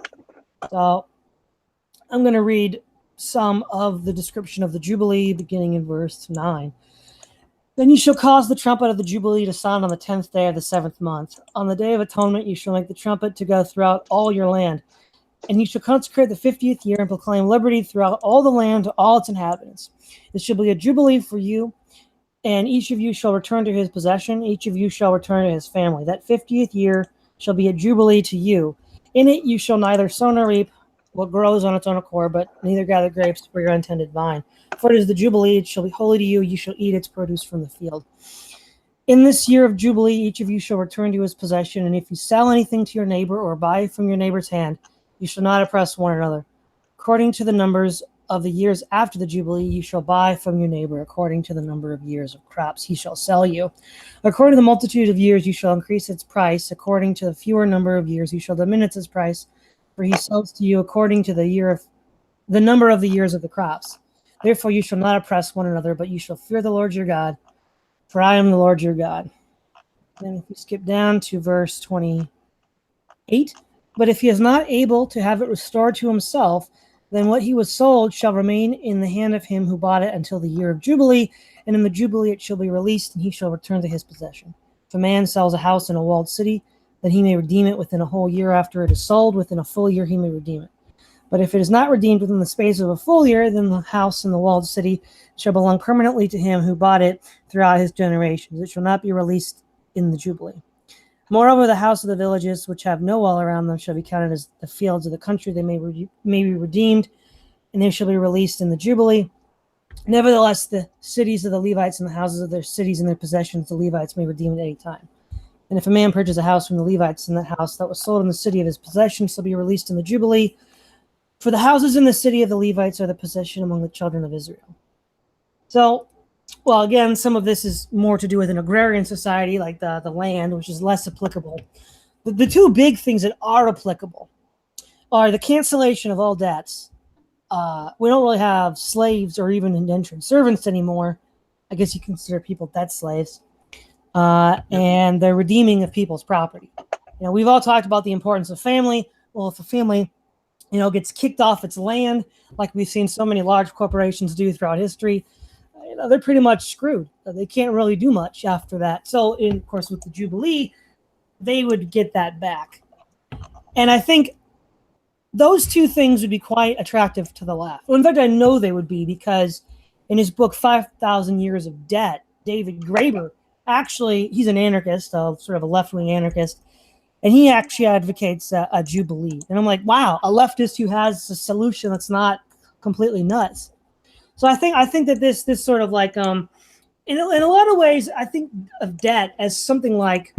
So I'm going to read some of the description of the Jubilee beginning in verse 9. Then you shall cause the trumpet of the Jubilee to sound on the 10th day of the 7th month. On the day of atonement you shall make the trumpet to go throughout all your land. And you shall consecrate the 50th year and proclaim liberty throughout all the land to all its inhabitants. It shall be a jubilee for you, and each of you shall return to his possession. Each of you shall return to his family. That 50th year shall be a jubilee to you. In it you shall neither sow nor reap what grows on its own accord, but neither gather grapes for your untended vine. For it is the jubilee, it shall be holy to you. You shall eat its produce from the field. In this year of jubilee, each of you shall return to his possession, and if you sell anything to your neighbor or buy from your neighbor's hand, you shall not oppress one another. According to the numbers of the years after the Jubilee, you shall buy from your neighbor. According to the number of years of crops, he shall sell you. According to the multitude of years, you shall increase its price. According to the fewer number of years, you shall diminish its price. For he sells to you according to the number of the years of the crops. Therefore, you shall not oppress one another, but you shall fear the Lord your God. For I am the Lord your God. Then if we skip down to verse 28. But if he is not able to have it restored to himself, then what he was sold shall remain in the hand of him who bought it until the year of Jubilee, and in the Jubilee it shall be released, and he shall return to his possession. If a man sells a house in a walled city, then he may redeem it within a whole year after it is sold. Within a full year he may redeem it. But if it is not redeemed within the space of a full year, then the house in the walled city shall belong permanently to him who bought it throughout his generations. It shall not be released in the Jubilee. Moreover, the house of the villages which have no wall around them shall be counted as the fields of the country. They may be redeemed, and they shall be released in the Jubilee. Nevertheless, the cities of the Levites and the houses of their cities and their possessions, the Levites may redeem at any time. And if a man purchase a house from the Levites, and that house that was sold in the city of his possession shall be released in the Jubilee. For the houses in the city of the Levites are the possession among the children of Israel. So, well, again, some of this is more to do with an agrarian society, like the land, which is less applicable. The two big things that are applicable are the cancellation of all debts. We don't really have slaves or even indentured servants anymore. I guess you consider people debt slaves. And the redeeming of people's property. We've all talked about the importance of family. Well, if a family, gets kicked off its land, like we've seen so many large corporations do throughout history, they're pretty much screwed. They can't really do much after that. So, of course, with the Jubilee, they would get that back. And I think those two things would be quite attractive to the left. Well, in fact, I know they would be, because in his book, 5,000 Years of Debt, David Graeber, actually, he's an anarchist, sort of a left-wing anarchist, and he actually advocates a Jubilee. And I'm like, wow, a leftist who has a solution that's not completely nuts. So I think that this sort of like, in a lot of ways, I think of debt as something like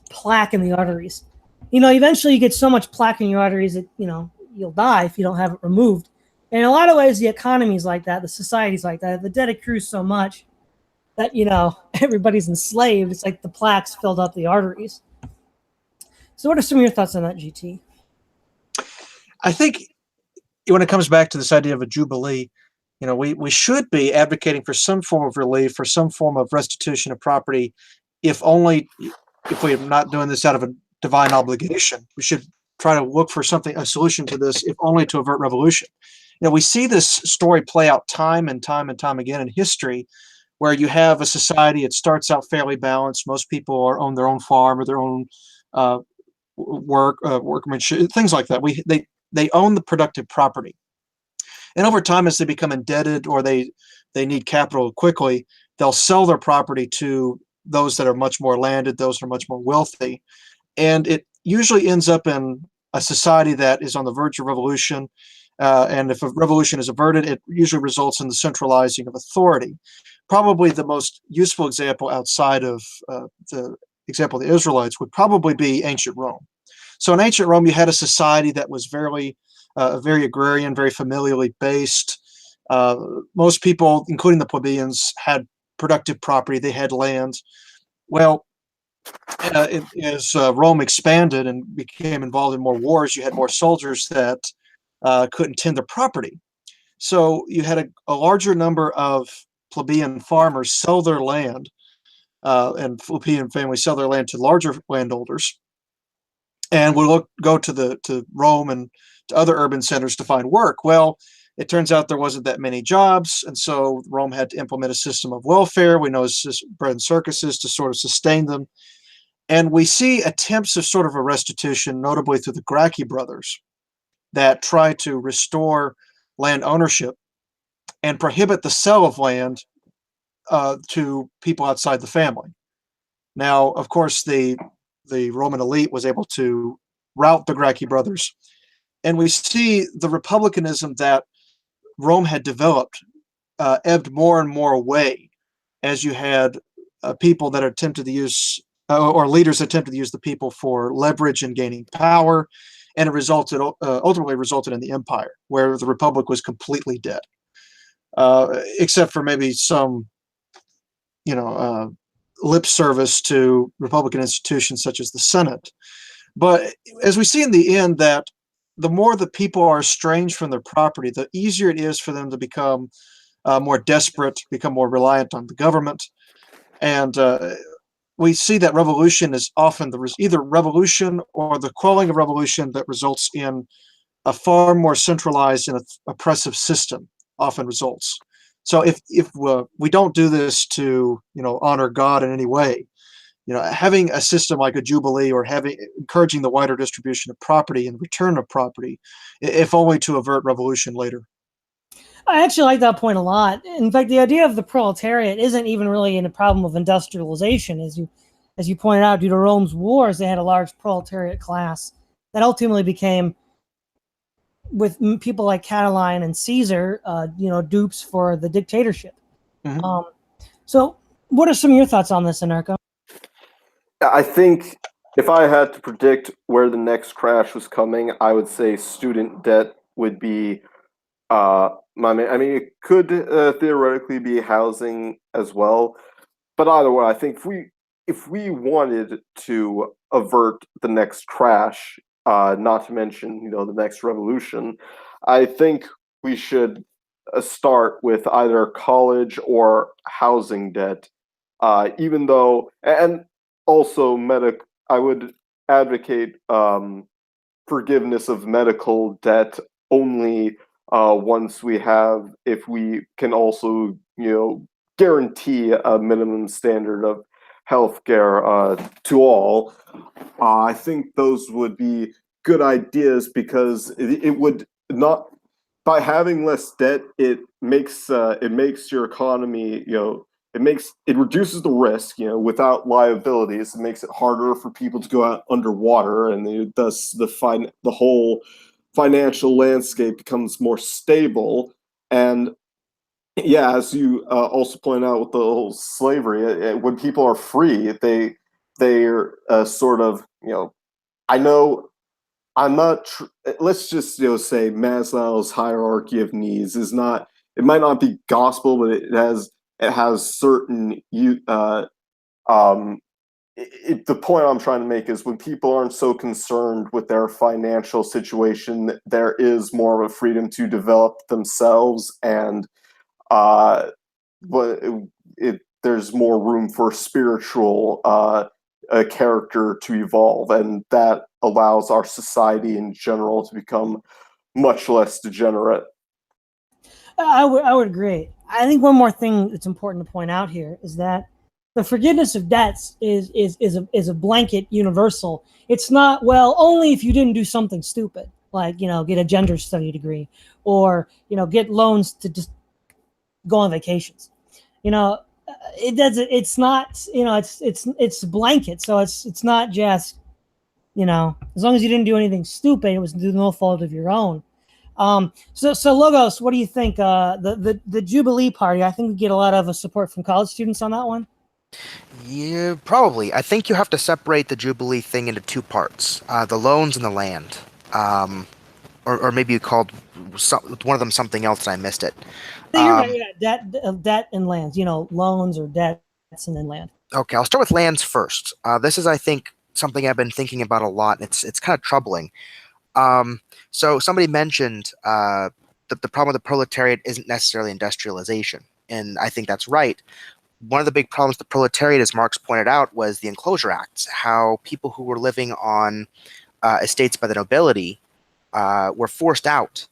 plaque in the arteries. Eventually you get so much plaque in your arteries that, you'll die if you don't have it removed. And in a lot of ways, the economy's like that, the society's like that. The debt accrues so much that, everybody's enslaved. It's like the plaques filled up the arteries. So what are some of your thoughts on that, GT? I think when it comes back to this idea of a Jubilee, we should be advocating for some form of relief, for some form of restitution of property, if we're not doing this out of a divine obligation. We should try to look for a solution to this, if only to avert revolution. We see this story play out time and time and time again in history, where you have a society, it starts out fairly balanced. Most people own their own farm or their own workmanship, things like that. They own the productive property. And over time, as they become indebted or they need capital quickly, they'll sell their property to those that are much more landed, those that are much more wealthy. And it usually ends up in a society that is on the verge of revolution. And if a revolution is averted, it usually results in the centralizing of authority. Probably the most useful example outside of the example of the Israelites would probably be ancient Rome. So in ancient Rome, you had a society that was very agrarian, very familially based. Most people, including the plebeians, had productive property. They had land. Well, as Rome expanded and became involved in more wars, you had more soldiers that couldn't tend their property. So you had a larger number of plebeian farmers sell their land, and plebeian families sell their land to larger landowners, and would go to Rome and to other urban centers to find work. Well, it turns out there wasn't that many jobs, and so Rome had to implement a system of welfare. We know it's bread and circuses to sort of sustain them. And we see attempts of sort of a restitution, notably through the Gracchi brothers, that try to restore land ownership and prohibit the sale of land to people outside the family. Now, of course, the Roman elite was able to rout the Gracchi brothers, and we see the republicanism that Rome had developed ebbed more and more away as you had people that attempted to use or leaders attempted to use the people for leverage and gaining power, and it ultimately resulted in the empire, where the republic was completely dead, except for maybe some, lip service to republican institutions such as the Senate. But as we see in the end, that the more the people are estranged from their property, the easier it is for them to become more desperate, become more reliant on the government. And we see that revolution is often either revolution or the quelling of revolution that results in a far more centralized and oppressive system often results. So if we don't do this to honor God in any way, having a system like a Jubilee or encouraging the wider distribution of property and return of property, if only to avert revolution later. I actually like that point a lot. In fact, the idea of the proletariat isn't even really in a problem of industrialization, as you as you pointed out, due to Rome's wars, they had a large proletariat class that ultimately became, with people like Catiline and Caesar, dupes for the dictatorship. Mhm. So, what are some of your thoughts on this, Anarcho? I think if I had to predict where the next crash was coming, I would say student debt would be my main. I mean, it could theoretically be housing as well, but either way, I think if we wanted to avert the next crash, not to mention the next revolution, I think we should start with either college or housing debt. Even though, and also I would advocate forgiveness of medical debt only once if we can also, guarantee a minimum standard of healthcare to all. I think those would be good ideas because it would not, by having less debt, it makes your economy, it reduces the risk, without liabilities. It makes it harder for people to go out underwater, and thus the whole financial landscape becomes more stable. And yeah, as you also point out with the whole slavery, when people are free, they're sort of, I know I'm not. Let's just say Maslow's hierarchy of needs is not. It might not be gospel, but it has certain um. The point I'm trying to make is when people aren't so concerned with their financial situation, there is more of a freedom to develop themselves, and but there's more room for spiritual a character to evolve, and that allows our society in general to become much less degenerate. I would agree. I think one more thing that's important to point out here is that the forgiveness of debts is a blanket universal. It's not, well, only if you didn't do something stupid, like get a gender study degree, or get loans to just go on vacations. You know, it does. It's not. It's blanket. So it's not just as long as you didn't do anything stupid, it was through no fault of your own. So Logos, what do you think? The Jubilee Party, I think we get a lot of support from college students on that one. Yeah, probably. I think you have to separate the Jubilee thing into two parts: the loans and the land. Um, or maybe you called one of them something else and I missed it. Yeah, you're right. Um, Yeah, debt and lands. Loans or debts and then land. okay, I'll start with lands first. This is, I think, something I've been thinking about a lot. It's kind of troubling. Um, so somebody mentioned the problem with the proletariat isn't necessarily industrialization, and I think that's right. One of the big problems with the proletariat, as Marx pointed out, was the Enclosure Acts, how people who were living on estates by the nobility were forced out.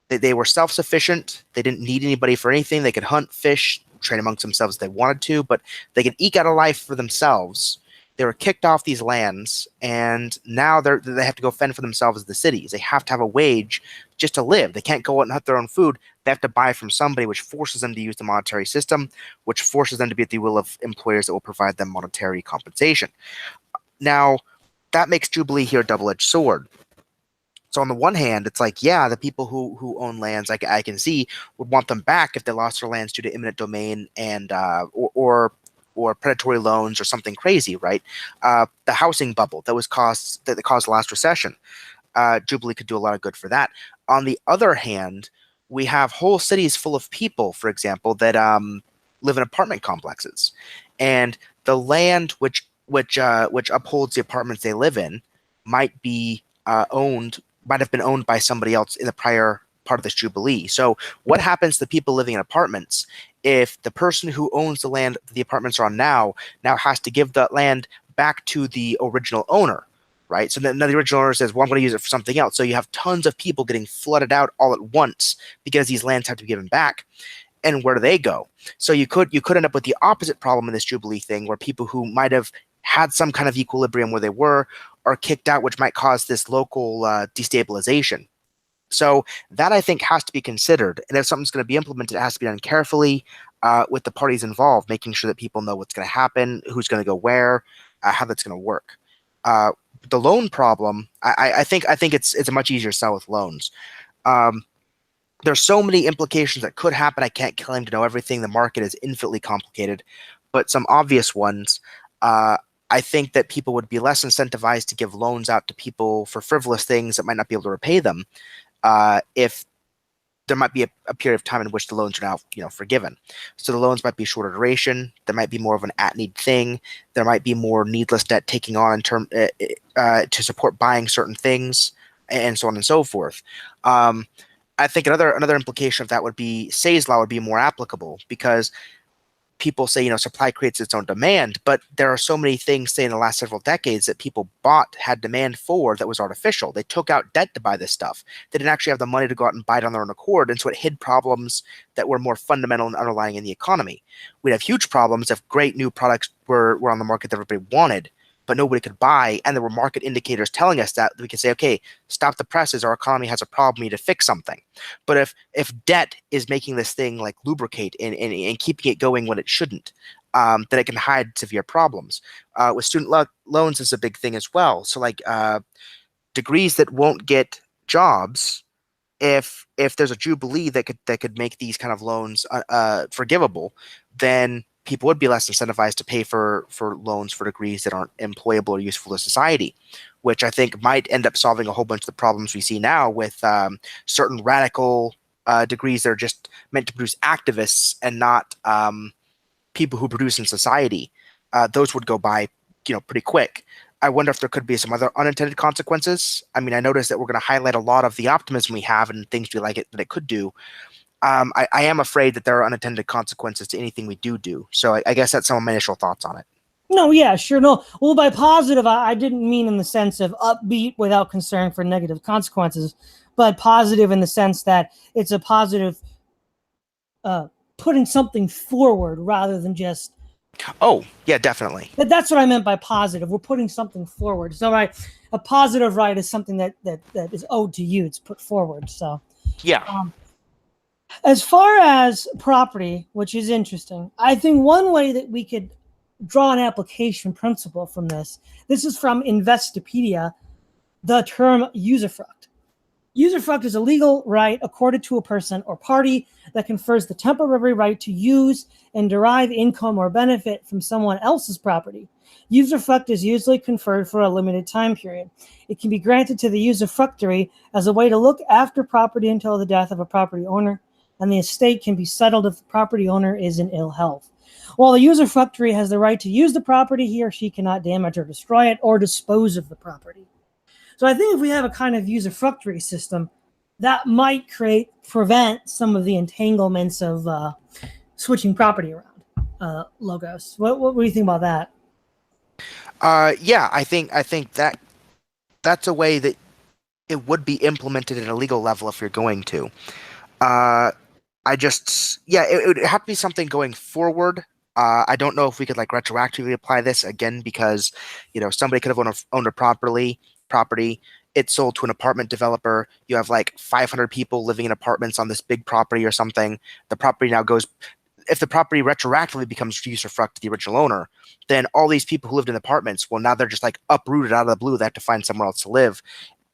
They were self-sufficient. They didn't need anybody for anything. They could hunt, fish, trade amongst themselves if they wanted to, but they could eke out a life for themselves. They were kicked off these lands, and now they have to go fend for themselves in the cities. They have to have a wage just to live. They can't go out and hunt their own food. They have to buy from somebody, which forces them to use the monetary system, which forces them to be at the will of employers that will provide them monetary compensation. Now, that makes Jubilee here a double-edged sword. So on the one hand, it's like, yeah, the people who own lands, I can see, would want them back if they lost their lands due to eminent domain and or predatory loans or something crazy, right? The housing bubble that caused the last recession. Jubilee could do a lot of good for that. On the other hand, we have whole cities full of people, for example, that live in apartment complexes, and the land which upholds the apartments they live in might be owned might have been owned by somebody else in the prior part of this Jubilee. So what happens to the people living in apartments if the person who owns the land that the apartments are on now has to give that land back to the original owner? Right. So then the original owner says, well, I'm going to use it for something else. So you have tons of people getting flooded out all at once because these lands have to be given back. And where do they go? So you could end up with the opposite problem in this Jubilee thing, where people who might have had some kind of equilibrium where they were are kicked out, which might cause this local destabilization. So that, I think, has to be considered. And if something's going to be implemented, it has to be done carefully with the parties involved, making sure that people know what's going to happen, who's going to go where. how that's going to work. The loan problem, I think it's a much easier sell with loans. Um, there's so many implications that could happen. I can't claim to know everything. The market is infinitely complicated, but some obvious ones. Uh, I think that people would be less incentivized to give loans out to people for frivolous things that might not be able to repay them, if there might be a period of time in which the loans are now, forgiven. So the loans might be shorter duration. There might be more of an at-need thing. There might be more needless debt taking on in term to support buying certain things, and so on and so forth. I think another implication of that would be Say's law would be more applicable, because people say, supply creates its own demand, but there are so many things, say, in the last several decades that people had demand for that was artificial. They took out debt to buy this stuff. They didn't actually have the money to go out and buy it on their own accord, and so it hid problems that were more fundamental and underlying in the economy. We'd have huge problems if great new products were on the market that everybody wanted, but nobody could buy, and there were market indicators telling us that we could say, okay, stop the presses, our economy has a problem, we need to fix something. But if debt is making this thing like lubricate and keeping it going when it shouldn't, then it can hide severe problems. With student loans is a big thing as well. So like degrees that won't get jobs, if there's a jubilee that could make these kind of loans forgivable, then people would be less incentivized to pay for loans for degrees that aren't employable or useful to society, which I think might end up solving a whole bunch of the problems we see now with certain radical degrees that are just meant to produce activists and not people who produce in society. Those would go by, pretty quick. I wonder if there could be some other unintended consequences. I mean, I noticed that we're going to highlight a lot of the optimism we have and things we like it that it could do. I am afraid that there are unintended consequences to anything we do. So I guess that's some of my initial thoughts on it. No, yeah, sure. No, well, by positive, I didn't mean in the sense of upbeat without concern for negative consequences, but positive in the sense that it's a positive putting something forward rather than just. Oh, yeah, definitely. That's what I meant by positive. We're putting something forward. So, right, a positive right is something that is owed to you. It's put forward. So, yeah. As far as property, which is interesting, I think one way that we could draw an application principle from this is from Investopedia, the term usufruct. Usufruct is a legal right accorded to a person or party that confers the temporary right to use and derive income or benefit from someone else's property. Usufruct is usually conferred for a limited time period. It can be granted to the usufructuary as a way to look after property until the death of a property owner, and the estate can be settled if the property owner is in ill health. While the usufructuary has the right to use the property, he or she cannot damage or destroy it or dispose of the property. So I think if we have a kind of usufructuary system, that might prevent some of the entanglements of switching property around. Logos. What do you think about that? Yeah, I think that that's a way that it would be implemented at a legal level if you're going to. It would have to be something going forward. I don't know if we could like retroactively apply this again, because somebody could have owned a property. It's sold to an apartment developer. You have like 500 people living in apartments on this big property or something. The property now goes. If the property retroactively becomes usufruct to the original owner, then all these people who lived in apartments, well, now they're just like uprooted out of the blue. They have to find somewhere else to live.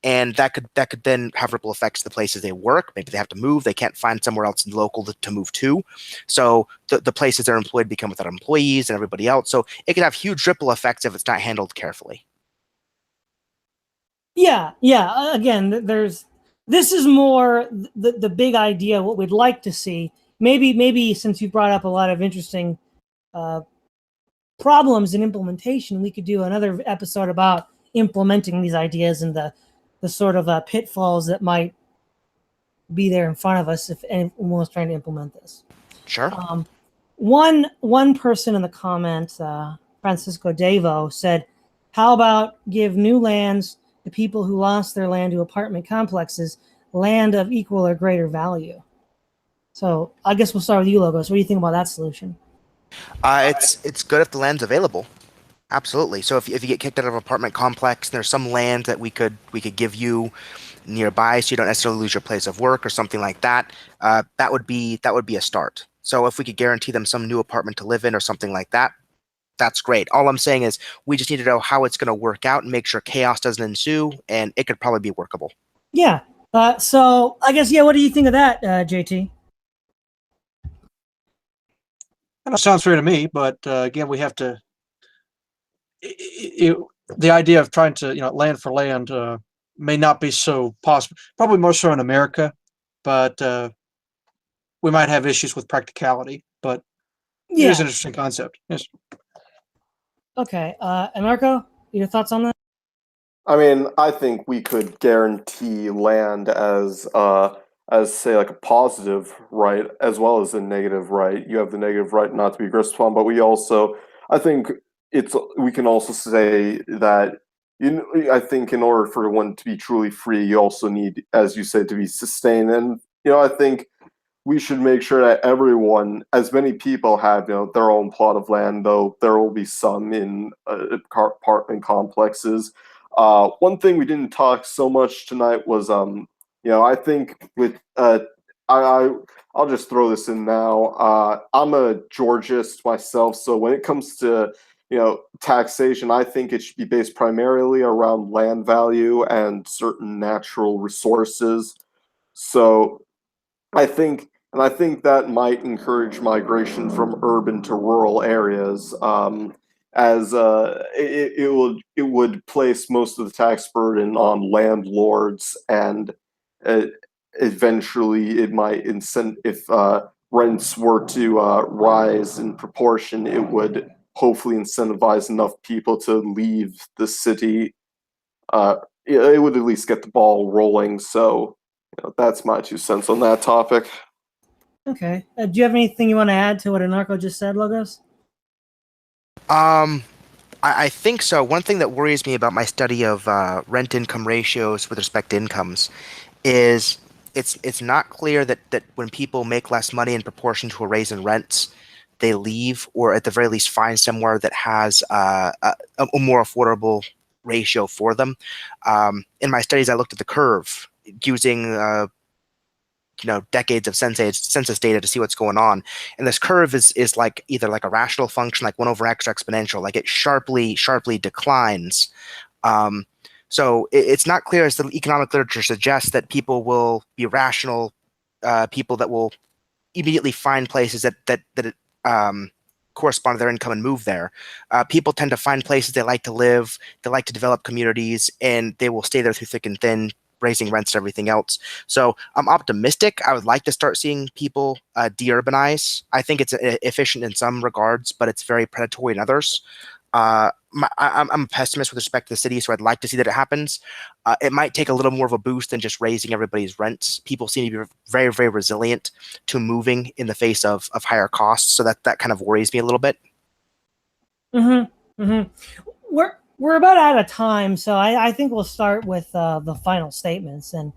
And that could then have ripple effects to the places they work. Maybe they have to move. They can't find somewhere else local to move to. So the places they're employed become without employees and everybody else. So it can have huge ripple effects if it's not handled carefully. Yeah. Again, this is more the big idea, what we'd like to see. Maybe since you brought up a lot of interesting problems in implementation, we could do another episode about implementing these ideas and the sort of pitfalls that might be there in front of us if anyone was trying to implement this. Sure. One person in the comments, Francisco Devo, said, "How about give new lands to people who lost their land to apartment complexes, land of equal or greater value?" So I guess we'll start with you, Logos. What do you think about that solution? It's good if the land's available. Absolutely. So if you get kicked out of an apartment complex, there's some land that we could give you nearby, so you don't necessarily lose your place of work or something like that. That would be a start. So if we could guarantee them some new apartment to live in or something like that, that's great. All I'm saying is we just need to know how it's going to work out and make sure chaos doesn't ensue, and it could probably be workable. Yeah. So I guess, yeah, what do you think of that, JT? That sounds fair to me, but again, we have to. The idea of trying to, land for land may not be so possible. Probably more so in America, but we might have issues with practicality. But it is Yeah. an interesting concept. Yes. Okay. And Marco, your thoughts on that? I mean, I think we could guarantee land as say like a positive right as well as a negative right. You have the negative right not to be aggressed upon, but we also, I think we can also say that I think in order for one to be truly free, you also need, as you said, to be sustained. And I think we should make sure that everyone, as many people have, their own plot of land, though there will be some in apartment complexes. One thing we didn't talk so much tonight was, I think with, I'll just throw this in now. I'm a Georgist myself, so when it comes to, taxation, I think it should be based primarily around land value and certain natural resources. So I think that might encourage migration from urban to rural areas, as it would place most of the tax burden on landlords, and uh, eventually it might incent if rents were to rise in proportion, it would hopefully incentivize enough people to leave the city. It would at least get the ball rolling. So that's my 2 cents on that topic. Okay. Do you have anything you want to add to what Anarcho just said, Logos? Um, I think so. One thing that worries me about my study of rent income ratios with respect to incomes is it's not clear that when people make less money in proportion to a raise in rents, they leave, or at the very least find somewhere that has a more affordable ratio for them. In my studies, I looked at the curve using decades of census data to see what's going on, and this curve is like either like a rational function, like 1/x, or exponential, like it sharply declines. So it's not clear, as the economic literature suggests, that people will be rational people that will immediately find places that correspond to their income and move there. People tend to find places they like to live, they like to develop communities, and they will stay there through thick and thin, raising rents and everything else. So I'm optimistic. I would like to start seeing people de-urbanize. I think it's efficient in some regards, but it's very predatory in others. I'm a pessimist with respect to the city, so I'd like to see that it happens. It might take a little more of a boost than just raising everybody's rents. People seem to be very, very resilient to moving in the face of higher costs, so that kind of worries me a little bit. Mm-hmm. Mm-hmm. We're about out of time, so I think we'll start with the final statements. And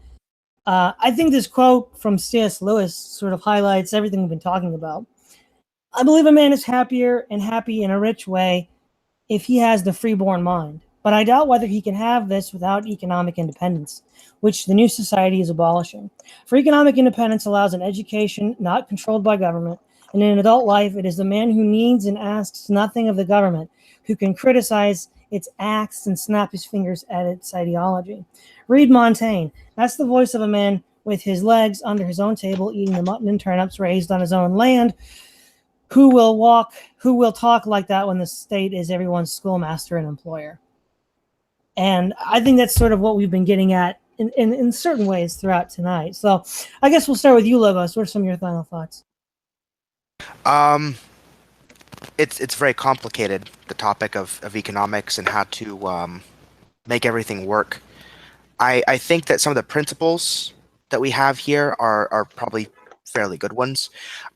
I think this quote from C.S. Lewis sort of highlights everything we've been talking about. I believe a man is happier and happy in a rich way if he has the freeborn mind, but I doubt whether he can have this without economic independence, which the new society is abolishing. For economic independence allows an education not controlled by government, and in adult life, it is the man who needs and asks nothing of the government who can criticize its acts and snap his fingers at its ideology. Read Montaigne. That's the voice of a man with his legs under his own table, eating the mutton and turnips raised on his own land, who will talk like that when the state is everyone's schoolmaster and employer. And I think that's sort of what we've been getting at in certain ways throughout tonight. So I guess we'll start with you, Logos. What are some of your final thoughts? Um, it's very complicated, the topic of economics and how to make everything work. I think that some of the principles that we have here are probably fairly good ones.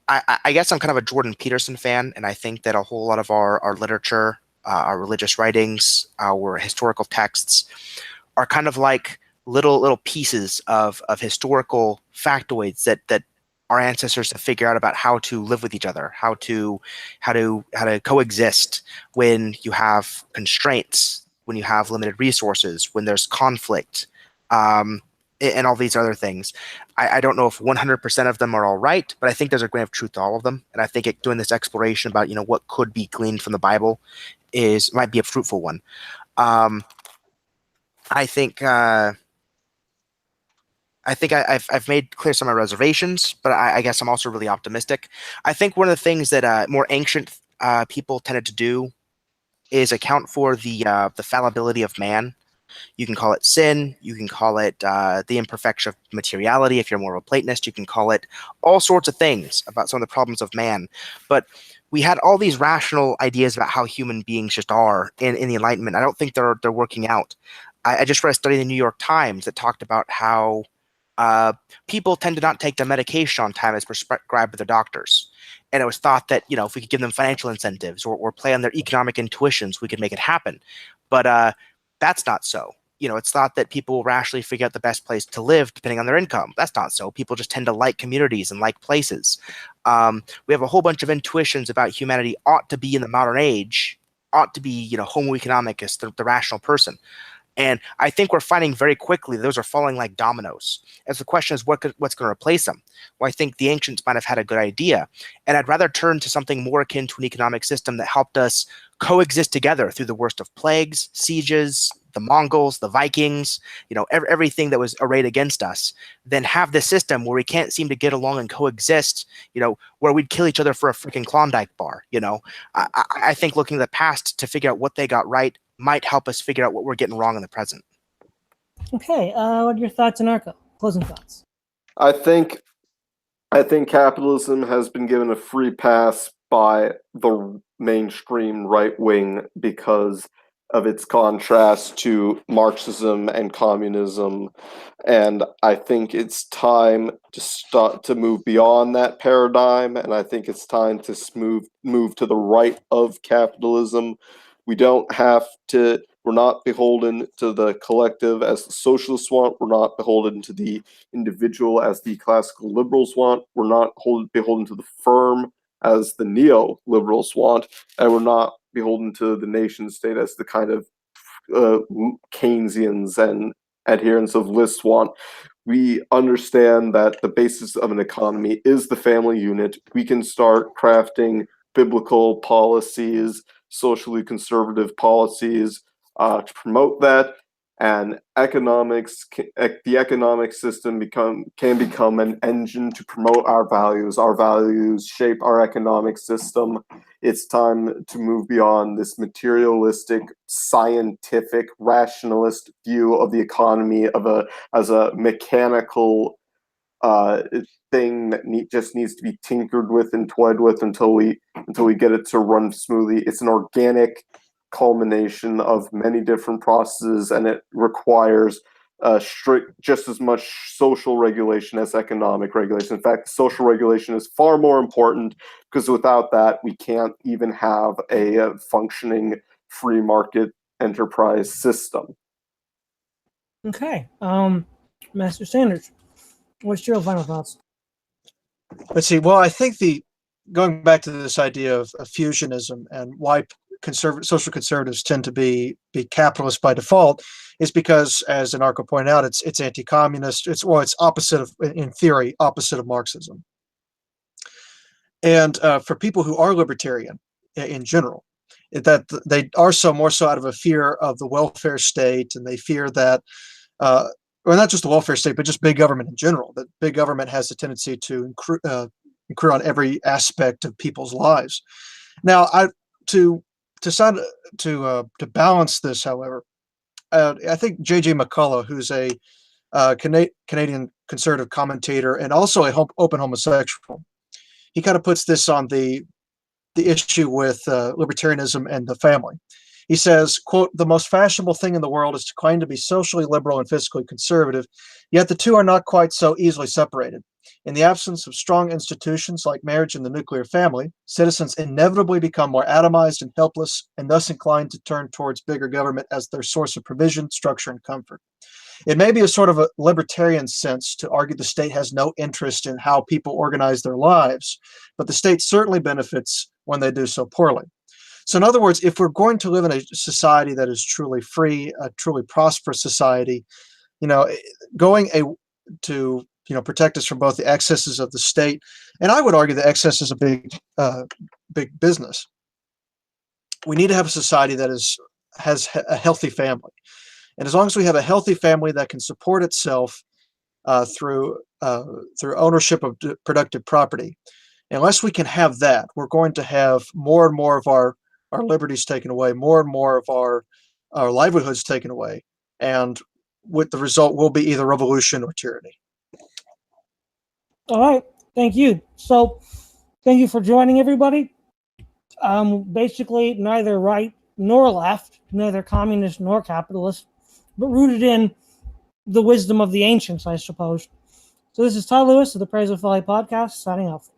I guess I'm kind of a Jordan Peterson fan, and I think that a whole lot of our literature, our religious writings, our historical texts are kind of like little pieces of historical factoids that our ancestors have figured out about how to live with each other, how to coexist when you have constraints, when you have limited resources, when there's conflict. Um, and all these other things. I don't know if 100% of them are all right, but I think there's a grain of truth to all of them. And I think doing this exploration about, what could be gleaned from the Bible might be a fruitful one. I think I've made clear some of my reservations, but I guess I'm also really optimistic. I think one of the things that more ancient people tended to do is account for the fallibility of man. You can call it sin. You can call it the imperfection of materiality. If you're more of a Platonist, you can call it all sorts of things about some of the problems of man. But we had all these rational ideas about how human beings just are in the Enlightenment. I don't think they're working out. I just read a study in the New York Times that talked about how people tend to not take their medication on time as prescribed by their doctors. And it was thought that, if we could give them financial incentives or play on their economic intuitions, we could make it happen. But that's not so. It's thought that people will rationally figure out the best place to live depending on their income. That's not so. People just tend to like communities and like places. We have a whole bunch of intuitions about humanity ought to be in the modern age, ought to be, homo economicus, the rational person. And I think we're finding very quickly those are falling like dominoes. And so the question is, what's going to replace them? Well, I think the ancients might have had a good idea. And I'd rather turn to something more akin to an economic system that helped us coexist together through the worst of plagues, sieges, the Mongols, the Vikings, everything that was arrayed against us, than have this system where we can't seem to get along and coexist, where we'd kill each other for a freaking Klondike bar. I think looking at the past to figure out what they got right might help us figure out what we're getting wrong in the present. Okay, what are your thoughts, Anarcho? Closing thoughts. I think capitalism has been given a free pass by the mainstream right wing because of its contrast to Marxism and communism, and I think it's time to move beyond that paradigm, and I think it's time to move to the right of capitalism. We don't have to. We're not beholden to the collective as the socialists want. We're not beholden to the individual as the classical liberals want. We're not beholden to the firm as the neoliberals want, and we're not beholden to the nation state as the kind of Keynesians and adherents of lists want. We understand that the basis of an economy is the family unit. We can start crafting biblical policies, socially conservative policies to promote that, and the economic system can become an engine to promote our values. Our values shape our economic system. It's time to move beyond this materialistic, scientific, rationalist view of the economy as a mechanical thing that just needs to be tinkered with and toyed with until we get it to run smoothly. It's an organic culmination of many different processes, and it requires strict, just as much social regulation as economic regulation. In fact, social regulation is far more important because without that, we can't even have a functioning free market enterprise system. Okay, Master Sanders, what's your final thoughts? Let's see. Well, I think going back to this idea of fusionism and why social conservatives tend to be capitalist by default is because, as Anarcho pointed out, it's anti-communist. It's opposite of, in theory, opposite of Marxism. And for people who are libertarian in general, that they are more so out of a fear of the welfare state, and they fear that, well, not just the welfare state, but just big government in general. That big government has a tendency to incur on every aspect of people's lives. Now, to balance this, however, I think J.J. McCullough, who's a Canadian conservative commentator and also a open homosexual, he kind of puts this on the issue with libertarianism and the family. He says, quote, "The most fashionable thing in the world is to claim to be socially liberal and fiscally conservative, yet the two are not quite so easily separated. In the absence of strong institutions like marriage and the nuclear family, citizens inevitably become more atomized and helpless, and thus inclined to turn towards bigger government as their source of provision, structure, and comfort. It may be a sort of a libertarian sense to argue the state has no interest in how people organize their lives, but the state certainly benefits when they do so poorly. So in other words, if we're going to live in a society that is truly free, a truly prosperous society, going to protect us from both the excesses of the state, and I would argue the excesses of big business. We need to have a society that has a healthy family, and as long as we have a healthy family that can support itself through ownership of productive property, unless we can have that, we're going to have more and more of our liberties taken away, more and more of our livelihoods taken away, and with the result will be either revolution or tyranny. All right. Thank you. So thank you for joining, everybody. Basically, neither right nor left, neither communist nor capitalist, but rooted in the wisdom of the ancients, I suppose. So this is Todd Lewis of the Praise of Folly podcast, signing off.